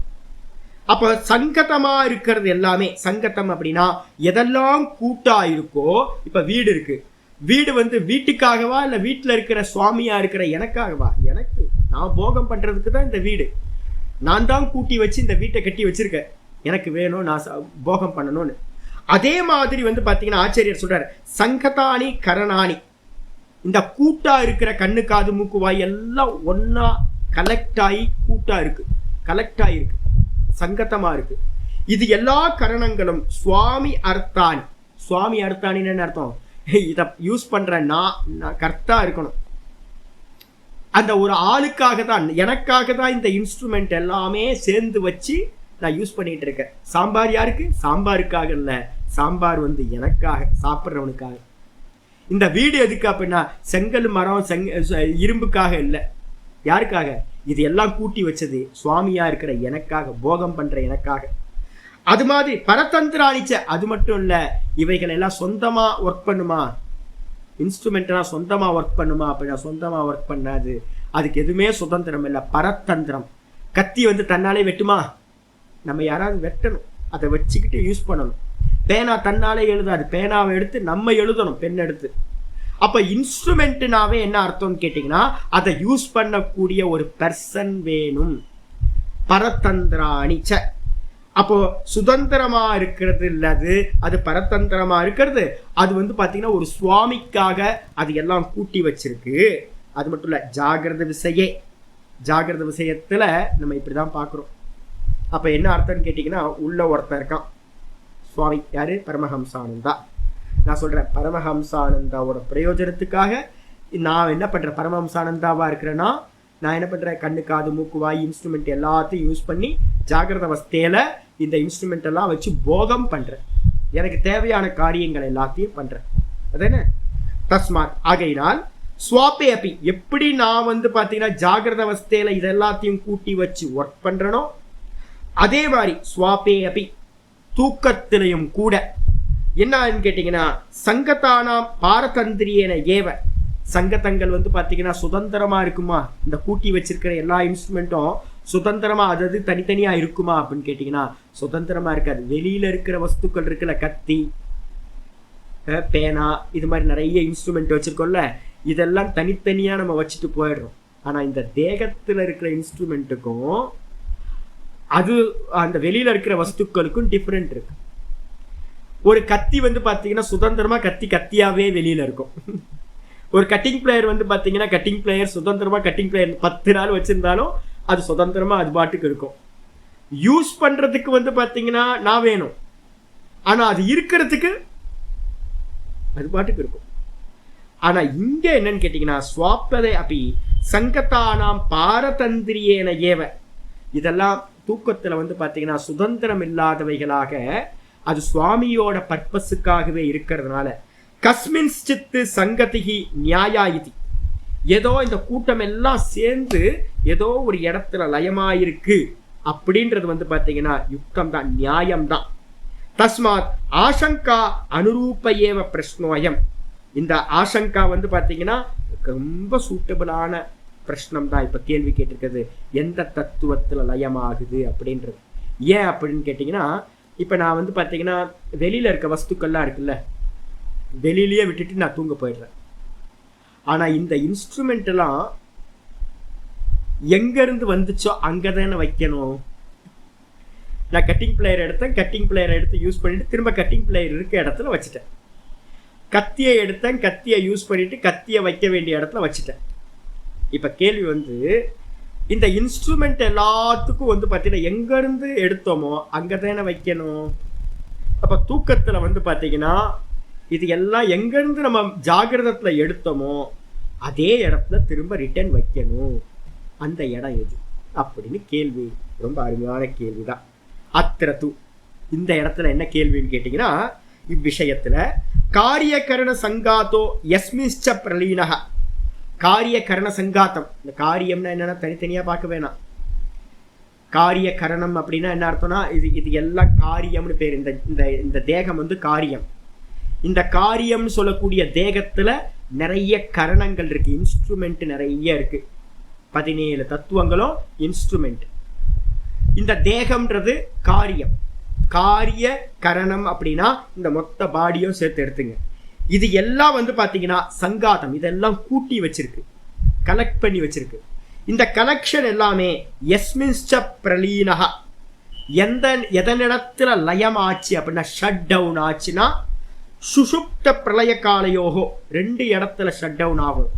S1: அப்ப சங்கதமா இருக்கிறது எல்லாமே, சங்கதம் அப்படின்னா எதெல்லாம் கூட்டா இருக்கோ, இப்ப வீடு இருக்கு, வீடு வந்து வீட்டுக்காகவா இல்ல வீட்டுல இருக்கிற சுவாமியா இருக்கிற எனக்காகவா? எனக்கு, நான் போகம் பண்றதுக்கு தான் இந்த வீடு, நான் தான் கூட்டி வச்சு இந்த வீட்டை கட்டி வச்சிருக்கேன், எனக்கு வேணும், நான் போகம் பண்ணணும்னு. அதே மாதிரி வந்து பாத்தீங்கன்னா ஆச்சாரியர் சொல்றாரு, சங்கதானி கரணானி, இந்த கூட்டா இருக்கிற கண்ணு காது மூக்கு வாய் எல்லாம் ஒன்னா கலெக்ட் ஆகி கூட்டா இருக்கு, கலெக்ட் ஆகிருக்கு, சங்கத்தமா இருக்கு. இது எல்லா கரணங்களும் சுவாமி அர்த்தானி. சுவாமி அர்த்தானின்னு என்ன அர்த்தம்? இதை யூஸ் பண்ற நான் கர்த்தா இருக்கணும், அந்த ஒரு ஆளுக்காக தான், எனக்காக தான் இந்த இன்ஸ்ட்ருமெண்ட் எல்லாமே சேர்ந்து வச்சு நான் யூஸ் பண்ணிட்டு இருக்கேன். சாம்பார் யாருக்கு? சாம்பாருக்காக இல்ல, சாம்பார் வந்து எனக்காக, சாப்பிட்றவனுக்காக. இந்த வீடு எதுக்கு அப்படின்னா செங்கல் மரம் இரும்புக்காக இல்லை, யாருக்காக? இது எல்லாம் கூட்டி வச்சது சுவாமியா இருக்கிற எனக்காக, போகம் பண்ற எனக்காக. அது மாதிரி பரதந்திராணிச்ச, அது மட்டும் இல்ல, இவைகள் எல்லாம் சொந்தமா ஒர்க் பண்ணுமா? இன்ஸ்ட்ருமெண்ட் எல்லாம் சொந்தமா ஒர்க் பண்ணுமா அப்படின்னா சொந்தமா ஒர்க் பண்ணாது, அதுக்கு எதுவுமே சுதந்திரம் இல்லை, பரதந்திரம். கத்தி வந்து தன்னாலே வெட்டுமா? நம்ம யாராவது வெட்டணும், அதை வச்சுக்கிட்டு யூஸ் பண்ணணும். பேனா தன்னாலே எழுதாது, பேனாவை எடுத்து நம்ம எழுதணும், பெண் எடுத்து. அப்ப இன்ஸ்ட்ருமெண்ட்னாவே என்ன அர்த்தம்னு கேட்டீங்கன்னா அதை யூஸ் பண்ணக்கூடிய ஒரு பர்சன் வேணும். பரதந்திராணிச்ச, அப்போ சுதந்திரமா இருக்கிறது இல்லது, அது பரதந்திரமா இருக்கிறது. அது வந்து பாத்தீங்கன்னா ஒரு சுவாமிக்காக அது எல்லாம் கூட்டி வச்சிருக்கு. அது மட்டும் இல்ல, ஜாகிரத விஷயே, ஜாகிரத விஷயத்துல நம்ம இப்படிதான் பாக்குறோம். அப்ப என்ன அர்த்தம்னு கேட்டீங்கன்னா, உள்ள ஒருத்தன் இருக்கான் சுவாமி, யாரு? பரமஹம்சானந்தா. நான் சொல்றேன், பரமஹம்சானந்தாவோட பிரயோஜனத்துக்காக நான் என்ன பண்றேன்? பரமஹம்சானந்தாவா இருக்கிறேன்னா நான் என்ன பண்றேன்? கண்ணு காது மூக்கு வாய் இன்ஸ்ட்ருமெண்ட் எல்லாத்தையும் யூஸ் பண்ணி ஜாகிரத அவஸ்தையில இந்த இன்ஸ்ட்ருமெண்ட் எல்லாம் வச்சு போகம் பண்றேன், எனக்கு தேவையான காரியங்கள் எல்லாத்தையும் பண்றேன். அதானே? தஸ்மாத், ஆகையினால் ஸ்வாப்பே அப்பி, எப்படி நான் வந்து பாத்தீங்கன்னா ஜாகிரத அவஸ்தையில இது எல்லாத்தையும் கூட்டி வச்சு ஒர்க் பண்றனோ, அதே மாதிரி ஸ்வாப்பே அப்பி, தூக்கத்திலையும் கூட என்னன்னு கேட்டீங்கன்னா சங்கத்தானாம் பாரதந்திரியன ஏவ, சங்கத்தங்கள் வந்து பாத்தீங்கன்னா சுதந்திரமா இருக்குமா? இந்த கூட்டி வச்சிருக்கிற எல்லா இன்ஸ்ட்ருமெண்ட்டும் சுதந்திரமா அது தனித்தனியா இருக்குமா அப்படின்னு கேட்டீங்கன்னா சுதந்திரமா இருக்காது. வெளியில இருக்கிற வஸ்துக்கள் இருக்குல்ல, கத்தி, பேனா, இது மாதிரி நிறைய இன்ஸ்ட்ருமெண்ட் வச்சிருக்கோம்ல, இதெல்லாம் தனித்தனியா நம்ம வச்சுட்டு போயிடுறோம். ஆனா இந்த தேகத்துல இருக்கிற இன்ஸ்ட்ருமெண்ட்டுக்கும் அது அந்த வெளியில இருக்கிற வஸ்துக்களுக்கும் டிஃபரெண்ட் இருக்கு. ஒரு கத்தி வந்து பாத்தீங்கன்னா சுதந்திரமா கத்தியாவே வெளியில இருக்கும். ஒரு கட்டிங் பிளேயர் வந்து பாத்தீங்கன்னா கட்டிங் பிளேயர் சுதந்திரமா கட்டிங் பிளேயர் 10 நாள் வச்சிருந்தாலும் அது சுதந்திரமா அது பாட்டுக்கு இருக்கும். யூஸ் பண்றதுக்கு வந்து பாத்தீங்கன்னா நான் வேணும், ஆனா அது இருக்கிறதுக்கு அது பாட்டுக்கு இருக்கும். ஆனா இங்க என்னன்னு கேட்டீங்கன்னா ஸ்வாப்பதை அப்படி சங்கத்தானாம் பாரதந்திரியேன ஏவ, இதெல்லாம் தூக்கத்துல வந்து பாத்தீங்கன்னா சுதந்திரம் இல்லாதவைகளாக அது சுவாமியோட பர்பஸுக்காகவே இருக்கிறதுனால கஸ்மின் சித்து சங்கதிகி நியாயாயிதி, ஏதோ இந்த கூட்டம் எல்லாம் சேர்ந்து ஏதோ ஒரு இடத்துல லயமாயிருக்கு அப்படின்றது வந்து பாத்தீங்கன்னா யுக்தம் தான், நியாயம் தான். தஸ்மாத் ஆசங்கா அனுரூப ஏவ பிரஷ்னோயம், இந்த ஆசங்கா வந்து பாத்தீங்கன்னா ரொம்ப சூட்டபிளான பிரஷ்னம் தான். இப்ப கேள்வி கேட்டிருக்கிறது எந்த தத்துவத்துல லயமாகுது அப்படின்றது. ஏன் அப்படின்னு கேட்டீங்கன்னா, இப்ப நான் வந்து பாத்தீங்கன்னா வெளியில இருக்க வஸ்துக்கள்லாம் இருக்குல்ல, வெளியிலேயே விட்டுட்டு நான் தூங்க போயிடுறேன். ஆனா இந்த இன்ஸ்ட்ருமெண்ட் எல்லாம் எங்க இருந்து வந்துச்சோ அங்கதானே வைக்கணும். நான் கட்டிங் பிளேயர் எடுத்தேன், கட்டிங் பிளேயர் எடுத்து யூஸ் பண்ணிட்டு திரும்ப கட்டிங் பிளேயர் இருக்க இடத்துல வச்சுட்டேன். கத்தியை எடுத்தேன், கத்தியை யூஸ் பண்ணிட்டு கத்தியை வைக்க வேண்டிய இடத்துல வச்சுட்டேன். இப்ப கேள்வி வந்து இந்த இன்ஸ்ட்ருமெண்ட் எல்லாத்துக்கும் வந்து பாத்தீங்கன்னா எங்க இருந்து எடுத்தோமோ அங்கதானே வைக்கணும். அப்ப தூக்கத்துல வந்து பாத்தீங்கன்னா இது எல்லாம் எங்க இருந்து நம்ம ஜாகிரதத்துல எடுத்தோமோ அதே இடத்துல திரும்ப ரிட்டர்ன் வைக்கணும். அந்த இடம் எது அப்படின்னு கேள்வி, ரொம்ப அருமையான கேள்விதான். அத்திரத்து, இந்த இடத்துல என்ன கேள்வின்னு கேட்டீங்கன்னா, இவ்விஷயத்துல காரிய கரண சங்காத்தோ யஸ்மிஷ்ச பிரலீனக, காரிய கரண சங்காத்தம், இந்த காரியம்னா என்னன்னா தனித்தனியா பார்க்க வேணாம். காரிய கரணம் அப்படின்னா என்ன அர்த்தம்னா இது எல்லாம் காரியம்னு பேர். இந்த தேகம் வந்து காரியம். இந்த காரியம் சொல்லக்கூடிய தேகத்துல நிறைய கரணங்கள் இருக்கு, இன்ஸ்ட்ருமெண்ட் நிறைய இருக்கு. 17 தத்துவங்களும் இன்ஸ்ட்ருமெண்ட். இந்த தேகம்ன்றது காரியம், காரிய கரணம் அப்படின்னா இந்த மொத்த பாடியும் சேர்த்து எடுத்துங்க. இது எல்லாம் வந்து பாத்தீங்கன்னா சங்காதம், இதெல்லாம் கூட்டி வச்சிருக்கு, கலெக்ட் பண்ணி வச்சிருக்கு. இந்த கலெக்ஷன் எல்லாமே எஸ்மின்ஸ்ச பிரலீனஹா, எதனிடத்துல லயம் ஆச்சு அப்படின்னா ஷட் டவுன் ஆச்சுன்னா சுஷுப்த பிரளய காலையோகோ 2 இடத்துல ஷட் டவுன் ஆகும்.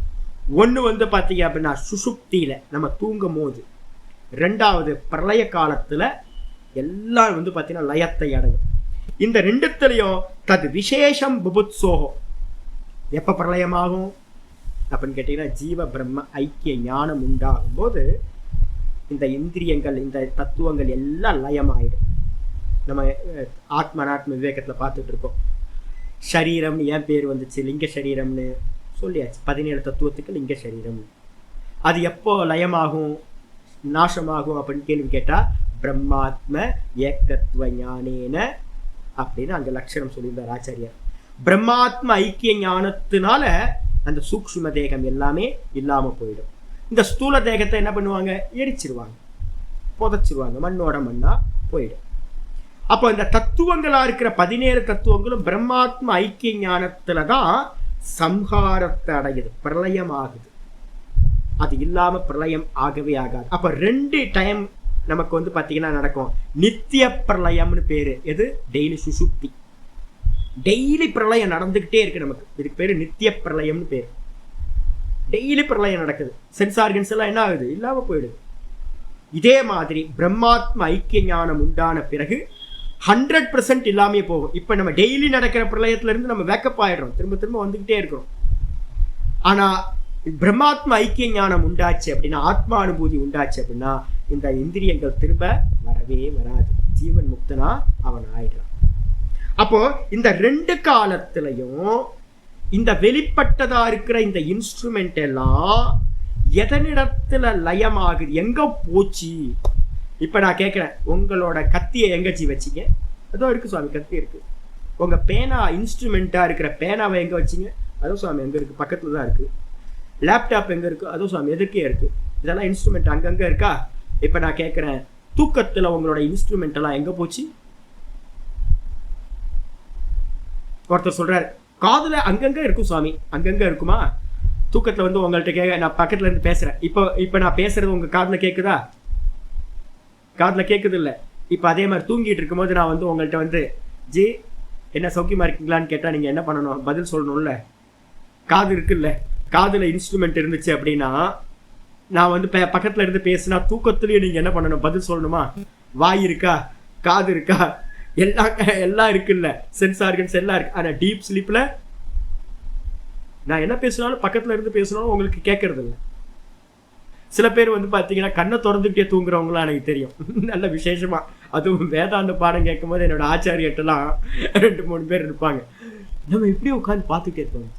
S1: ஒன்று வந்து பார்த்தீங்க அப்படின்னா சுஷுப்தியில நம்ம தூங்கும் போது, 2வது பிரளய காலத்துல எல்லாம் வந்து பார்த்தீங்கன்னா லயத்தை அடையும். இந்த 2த்துலையும் தது விசேஷம் புபுத்சோகம். எப்போ பிரளயமாகும் அப்படின்னு கேட்டீங்கன்னா ஜீவ பிரம்ம ஐக்கிய ஞானம் உண்டாகும் போது இந்த இந்திரியங்கள், இந்த தத்துவங்கள் எல்லாம் லயமாயிடும். நம்ம ஆத்ம அனாத்ம விவேகத்தில் பார்த்துட்டு இருக்கோம். ஷரீரம்னு ஏன் பேர் வந்துச்சு, லிங்க சரீரம்னு சொல்லியாச்சு. 17 தத்துவத்துக்கு லிங்க சரீரம். அது எப்போ லயமாகும், நாசமாகும் அப்படின்னு கேள்வி கேட்டா பிரம்மாத்ம ஏகத்துவ ஞானேன அப்படின்னு அங்க லட்சணம் சொல்லியிருந்தார் ஆச்சாரியார். பிரம்மாத்ம ஐக்கிய ஞானத்தினால அந்த சூக்ஷ்ம தேகம் எல்லாமே இல்லாம போயிடும். இந்த ஸ்தூல தேகத்தை என்ன பண்ணுவாங்க, எரிச்சிருவாங்க, புதைச்சிருவாங்க, மண்ணோட மண்ணா போயிடும். அப்போ இந்த தத்துவங்களா இருக்கிற 17 தத்துவங்களும் பிரம்மாத்ம ஐக்கிய ஞானத்துலதான் சம்ஹாரத்தை அடையுது, பிரளயம் ஆகுது. அது இல்லாம பிரளயம் ஆகவே ஆகாது. அப்ப 2 டைம் நமக்கு வந்து பாத்தீங்கன்னா நடக்கும். நித்திய பிரளயம்னு பேரு. எது? டெய்லி சுசுப்தி, டெய்லி பிரளயம் நடந்துகிட்டே இருக்கு நமக்கு. இதுக்கு பேரு நித்திய பிரளயம்னு பேரு. டெய்லி பிரளயம் நடக்குது. சென்ஸ் ஆர்கன்ஸ் எல்லாம் என்ன ஆகுது, இல்லாம போயிடுது. இதே மாதிரி பிரம்மாத்ம ஐக்கிய ஞானம் உண்டான பிறகு 100% இல்லாமே போகும். இப்ப நம்ம டெய்லி நடக்கிற பிரளயத்துல இருந்து நம்ம வேக்கப் ஆயிடுறோம், திரும்ப திரும்ப வந்துகிட்டே இருக்கிறோம். ஆனா பிரம்மாத்ம ஐக்கிய ஞானம் உண்டாச்சு அப்படின்னா, ஆத்மா அனுபூதி உண்டாச்சு அப்படின்னா இந்த இந்திரியங்கள் திரும்ப வரவே வராது. ஜீவன் முக்தனா அவன் ஆயிடுறான். அப்போ இந்த 2 காலத்திலையும் இந்த வெளிப்பட்டதா இருக்கிற இந்த இன்ஸ்ட்ருமெண்ட் எல்லாம் எதனிடத்துல லயமாகுது, எங்க போச்சு? இப்ப நான் கேட்கிறேன், உங்களோட கத்தியை எங்க வச்சீங்க? அதோ இருக்கு சுவாமி, கத்தி இருக்கு. உங்க பேனா இன்ஸ்ட்ருமெண்டா இருக்கிற பேனாவை எங்க வச்சீங்க? அதோ சுவாமி எங்க இருக்கு, பக்கத்துல தான் இருக்கு. லேப்டாப் எங்க இருக்கு? அதோ சுவாமி எதுக்கே இருக்கு. இதெல்லாம் இன்ஸ்ட்ருமெண்ட் அங்கங்க இருக்கா? இப்ப நான் கேட்கிறேன், தூக்கத்துல உங்களோட இன்ஸ்ட்ருமெண்ட் எல்லாம் எங்க போச்சு? ஒருத்தர் சொல்றாரு, காதுல அங்கங்க இருக்கும் சுவாமி. அங்கங்க இருக்குமா? தூக்கத்துல வந்து உங்கள்கிட்ட கேட்க, நான் பக்கத்துல இருந்து பேசுறேன். இப்ப நான் பேசுறது உங்க காதுல கேக்குதா? காதுல கேக்குது இல்ல. இப்ப அதே மாதிரி தூங்கிட்டு இருக்கும் போது நான் வந்து உங்கள்கிட்ட வந்து ஜி என்ன சௌக்கியமா இருக்கீங்களான்னு கேட்டா நீங்க என்ன பண்ணணும்? பதில் சொல்லணும்ல. காது இருக்குல்ல, காதுல இன்ஸ்ட்ருமெண்ட் இருந்துச்சு அப்படின்னா நான் வந்து பக்கத்துல இருந்து பேசினா தூக்கத்துலயும் நீங்க என்ன பண்ணணும்? பதில் சொல்லணுமா? வாய் இருக்கா, காது இருக்கா, எல்லாம் இருக்குல்ல, சென்ஸ் ஆர்கன்ஸ் எல்லாம் இருக்கு. ஆனா டீப் ஸ்லீப்ல நான் என்ன பேசினாலும் பக்கத்துல இருந்து பேசினாலும் உங்களுக்கு கேட்கறது இல்லை. சில பேர் வந்து பாத்தீங்கன்னா கண்ணை திறந்துகிட்டே தூங்குறவங்களாம் எனக்கு தெரியும், நல்ல விசேஷமா. அதுவும் வேதாந்த பாடம் கேட்கும் போது என்னோட ஆச்சாரியட்டெல்லாம் 2-3 பேர் இருப்பாங்க. நம்ம இப்படி உட்காந்து பார்த்துக்கிட்டே இருப்போம்,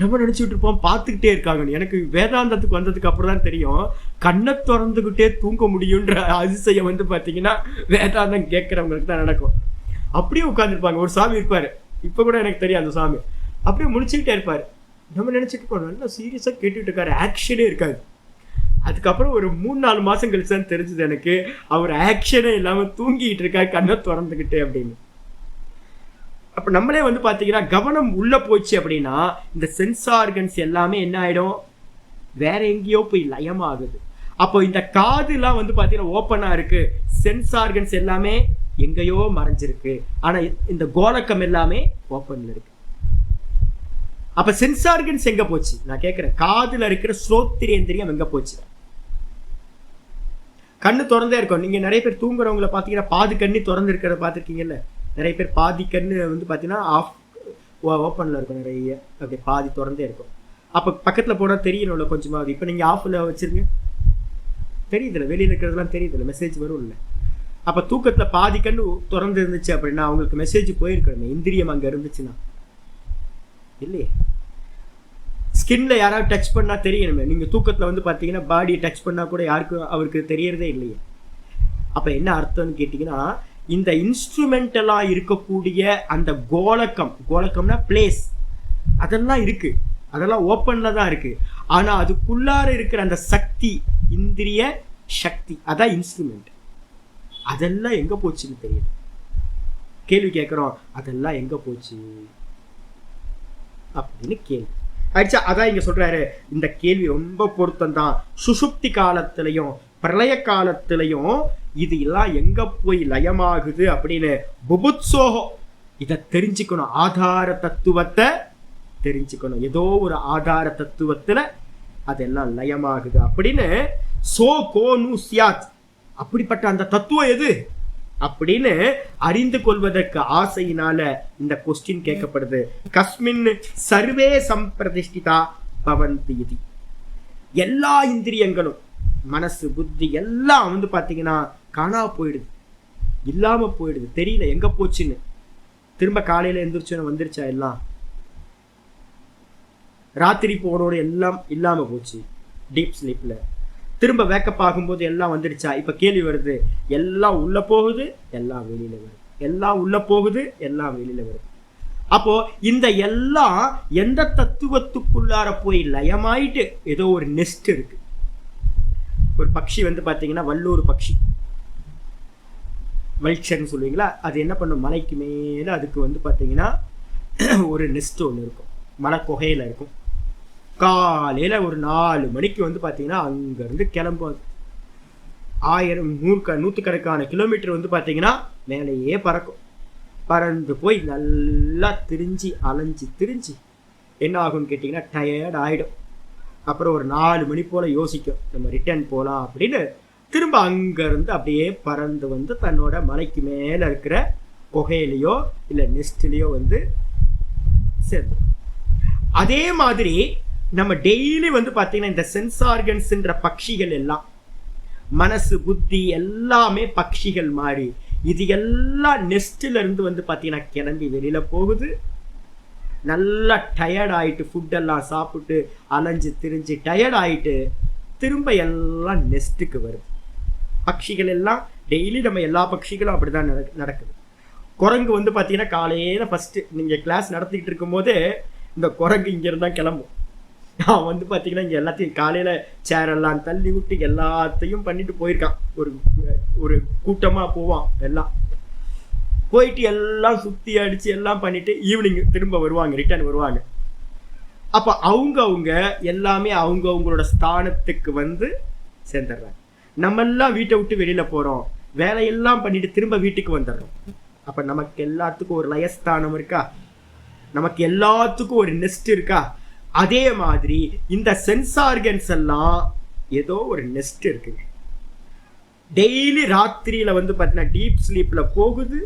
S1: நம்ம நினைச்சுட்டு இருப்போம் பார்த்துக்கிட்டே இருக்காங்கன்னு. எனக்கு வேதாந்தத்துக்கு வந்ததுக்கு அப்புறம் தான் தெரியும், கண்ணை திறந்துகிட்டே தூங்க முடியுன்ற அதிசயம் வந்து பாத்தீங்கன்னா வேதாந்தம் கேட்கறவங்களுக்கு தான் நடக்கும். அப்படியே உட்காந்துருப்பாங்க. ஒரு சாமி இருப்பாரு, இப்ப கூட எனக்கு தெரியும் அந்த சாமி, அப்படியே முடிச்சுக்கிட்டே இருப்பாரு. நம்ம நினைச்சிட்டு இருக்கோம் நல்லா சீரியஸா கேட்டுட்டு இருக்காரு, ஆக்ஷனே இருக்காது. அதுக்கப்புறம் ஒரு 3-4 மாசம் கழிச்சு தான் தெரிஞ்சது எனக்கு, அவர் ஆக்ஷனே இல்லாம தூங்கிட்டு இருக்காரு கண்ணை திறந்துகிட்டே அப்படின்னு. அப்ப நம்மளே வந்து பாத்தீங்கன்னா கவனம் உள்ள போச்சு அப்படின்னா இந்த சென்ஸ் ஆர்கன்ஸ் எல்லாமே என்ன ஆயிடும், வேற எங்கேயோ போய் லயமாகுது. அப்போ இந்த காது எல்லாம் வந்து பாத்தீங்கன்னா ஓப்பனா இருக்கு, சென்ஸ் ஆர்கன்ஸ் எல்லாமே எங்கேயோ மறைஞ்சிருக்கு. ஆனா இந்த கோலக்கம் எல்லாமே ஓப்பன்ல இருக்கு. அப்ப சென்ஸ் ஆர்கன்ஸ் எங்க போச்சு? நான் கேட்கிறேன், காதுல இருக்கிற ஸ்ரோத்திரேந்திரியம் எங்க போச்சு? கண்ணு திறந்தே இருக்கும். நீங்க நிறைய பேர் தூங்குறவங்களை பாத்தீங்கன்னா பாதி கண்ணு திறந்து இருக்கிறத பாத்துருக்கீங்கல்ல. நிறைய பேர் பாதி கண்ணு வந்து பாத்தீங்கன்னா ஆஃப் ஓப்பன்ல இருக்கும், நிறைய அப்படி பாதி திறந்தே இருக்கும். அப்ப பக்கத்துல போனா தெரியணும்ல கொஞ்சமாவது. இப்ப நீங்க ஆஃப்ல வச்சிருங்க, தெரியுதுல்ல, வெளியில இருக்கிறதுலாம் தெரியுதுல்ல, மெசேஜ் வரும் இல்ல. அப்ப தூக்கத்துல பாதி கண்ணு திறந்து இருந்துச்சு அப்படின்னா அவங்களுக்கு மெசேஜ் போயிருக்கணுமே, இந்திரியம் அங்க இருந்துச்சுன்னா. இல்லையே, ஸ்கின்ல யாராவது டச் பண்ணா தெரியணுமே. நீங்க தூக்கத்துல வந்து பாத்தீங்கன்னா பாடியை டச் பண்ணா கூட யாருக்கும் அவருக்கு தெரியறதே இல்லையே. அப்ப என்ன அர்த்தம்னு கேட்டீங்கன்னா, இந்த இன்ஸ்ட்ருமெண்ட் எல்லாம் இருக்கக்கூடிய அந்த கோலக்கம்னா பிளேஸ், அதெல்லாம் இருக்கு, அதெல்லாம் ஓப்பன்ல தான் இருக்கு. ஆனா அதுக்குள்ளார இருக்கிற அந்த சக்தி, இந்திரிய சக்தி, அதான் இன்ஸ்ட்ருமெண்ட். அதெல்லாம் எங்க போச்சுன்னு தெரியல. கேள்வி கேட்கிறோம், அதெல்லாம் எங்க போச்சு அப்படின்னு கேள்வி ஆயிடுச்சா. அதான் இங்க சொல்றாரு, இந்த கேள்வி ரொம்ப பொருத்தம் தான். சுஷுப்தி காலத்திலையும் பிரளய காலத்திலையும் இது எல்லாம் எங்க போய் லயமாகுது அப்படின்னு புபுத்சோகம். இதை தெரிஞ்சுக்கணும், ஆதார தத்துவத்தை தெரிஞ்சுக்கணும். ஏதோ ஒரு ஆதார தத்துவத்துல அதெல்லாம் லயமாகுது அப்படின்னு. சோ கோனு சியாத், அப்படிப்பட்ட அந்த தத்துவம் எது அப்படின்னு அறிந்து கொள்வதற்கு ஆசையினால இந்த கொஸ்டின் கேட்கப்படுது. கஸ்மின் சர்வே சம்பிரதிஷ்டிதா பவந்தி இது. எல்லா இந்திரியங்களும், மனசு புத்தி எல்லாம் வந்து பாத்தீங்கன்னா காணா போயிடுது, இல்லாம போயிடுது, தெரியல எங்க போச்சுன்னு. திரும்ப காலையில எந்திரிச்சோன்னு வந்துருச்சா எல்லாம்? ராத்திரி போனோட எல்லாம் இல்லாம போச்சு டீப் ஸ்லீப்ல. திரும்ப வேக்கப் ஆகும்போது எல்லாம் வந்துடுச்சா? இப்ப கேள்வி வருது, எல்லாம் உள்ள போகுது எல்லாம் வெளியில வருது, எல்லாம் உள்ள போகுது எல்லாம் வெளியில வருது. அப்போ இந்த எல்லாம் எந்த தத்துவத்துக்குள்ளார போய் லயமாயிட்டு ஏதோ ஒரு நெஸ்ட் இருக்கு. ஒரு பட்சி வந்து பாத்தீங்கன்னா வல்லூர் பட்சி, வல்ச்சர்னு சொல்லுவீங்களா, அது என்ன பண்ணும், மலைக்கு மேல அதுக்கு வந்து பாத்தீங்கன்னா ஒரு நெஸ்ட் ஒன்று இருக்கும், மலை குகையில இருக்கும். காலையில ஒரு 4 மணிக்கு வந்து பாத்தீங்கன்னா அங்க இருந்து கிளம்பும். 1000 நூற்றுக்கணக்கான கிலோமீட்டர் வந்து பாத்தீங்கன்னா மேலேயே பறக்கும். பறந்து போய் நல்லா திரிஞ்சு அலைஞ்சு திரிஞ்சு என்ன ஆகும்னு கேட்டிங்கன்னா டயர்ட் ஆகிடும். அப்புறம் ஒரு 4 மணி போல் யோசிக்கும், நம்ம ரிட்டர்ன் போகலாம் அப்படின்னு. திரும்ப அங்கேருந்து அப்படியே பறந்து வந்து தன்னோட மலைக்கு மேலே இருக்கிற குகையிலையோ இல்லை நெஸ்ட்லேயோ வந்து சேர்ந்து. அதே மாதிரி நம்ம டெய்லி வந்து பார்த்தீங்கன்னா இந்த சென்ஸ் ஆர்கன்ஸ்ன்ற பட்சிகள் எல்லாம், மனசு புத்தி எல்லாமே பட்சிகள் மாதிரி, இது எல்லாம் நெஸ்ட்ல இருந்து வந்து பார்த்தீங்கன்னா கிளம்பி வெளியில போகுது. நல்லா டயர்ட் ஆயிட்டு ஃபுட்டெல்லாம் சாப்பிட்டு அலைஞ்சு திரிஞ்சு டயர்ட் ஆயிட்டு திரும்ப எல்லாம் நெஸ்ட்டுக்கு வருது. பட்சிகள் எல்லாம் டெய்லி நம்ம எல்லா பட்சிகளும் அப்படிதான் நடக்குது. குரங்கு வந்து பார்த்தீங்கன்னா காலையில ஃபர்ஸ்ட் நீங்கள் கிளாஸ் நடத்திக்கிட்டு இருக்கும் போது இந்த குரங்கு இங்கிருந்து தான் கிளம்பும். நான் வந்து பார்த்தீங்கன்னா இங்கே எல்லாத்தையும் காலையில் சேரெல்லாம் தள்ளி விட்டு எல்லாத்தையும் பண்ணிட்டு போயிருக்கான். ஒரு கூட்டமாக போவான், எல்லாம் போயிட்டு எல்லாம் சுற்றி அடித்து எல்லாம் பண்ணிட்டு ஈவினிங் திரும்ப வருவாங்க, ரிட்டர்ன் வருவாங்க. அப்போ அவங்க எல்லாமே அவங்களோட ஸ்தானத்துக்கு வந்து சேர்ந்துடுறாங்க. நம்மெல்லாம் வீட்டை விட்டு வெளியில் போகிறோம், வேலையெல்லாம் பண்ணிட்டு திரும்ப வீட்டுக்கு வந்துடுறோம். அப்போ நமக்கு எல்லாத்துக்கும் ஒரு லயஸ்தானம் இருக்கா, நமக்கு எல்லாத்துக்கும் ஒரு நெஸ்ட் இருக்கா? அதே மாதிரி இந்த சென்ஸ் ஆர்கன்ஸ் எல்லாம் ஏதோ ஒரு நெஸ்ட் இருக்குங்க. டெய்லி ராத்திரியில வந்து பார்த்தீங்கன்னா டீப் ஸ்லீப்ல போகுது,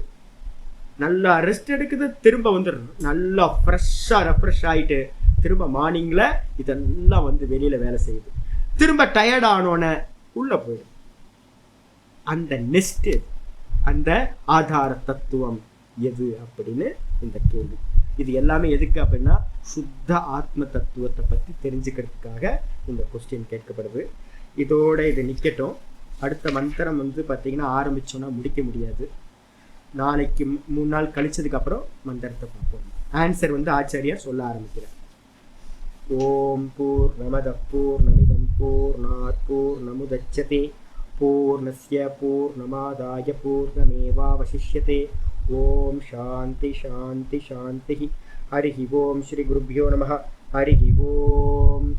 S1: நல்லா ரெஸ்ட் எடுக்குது, திரும்ப வந்து நல்லா ஃப்ரெஷ்ஷாக ரெஃப்ரெஷ் ஆகிட்டு திரும்ப மார்னிங்ல இதெல்லாம் வந்து வெளியில வேலை செய்யுது. திரும்ப டயர்ட் ஆனோன்னு உள்ள போயிடும். அந்த நெஸ்ட், அந்த ஆதார தத்துவம் எது அப்படின்னு இந்த கேள்வி. இது எல்லாமே எதுக்கு அப்படின்னா சுத்த ஆத்ம தத்துவத்தை பற்றி தெரிஞ்சுக்கிறதுக்காக இந்த கொஸ்டின் கேட்கப்படுது. இதோட இது நிற்கட்டும். அடுத்த மந்திரம் வந்து பார்த்தீங்கன்னா ஆரம்பிச்சோன்னா முடிக்க முடியாது. நாளைக்கு 3 நாள் கழிச்சதுக்கு அப்புறம் மந்திரத்தை பார்ப்போம். ஆன்சர் வந்து ஆச்சாரியார் சொல்ல ஆரம்பிக்கிறார். ஓம் பூர்ணமத பூர்ணமிதம் பூர்ணாத் பூர்ணமுதச்யதே பூர்ணஸ்ய பூர்ணமாதாய பூர்ணமேவாவசிஷ்யதே. ஓம் சாந்தி சாந்தி சாந்தி. ஹரி ஓம் ஸ்ரீ குருभ्यो நமः. ஹரி ஓம்.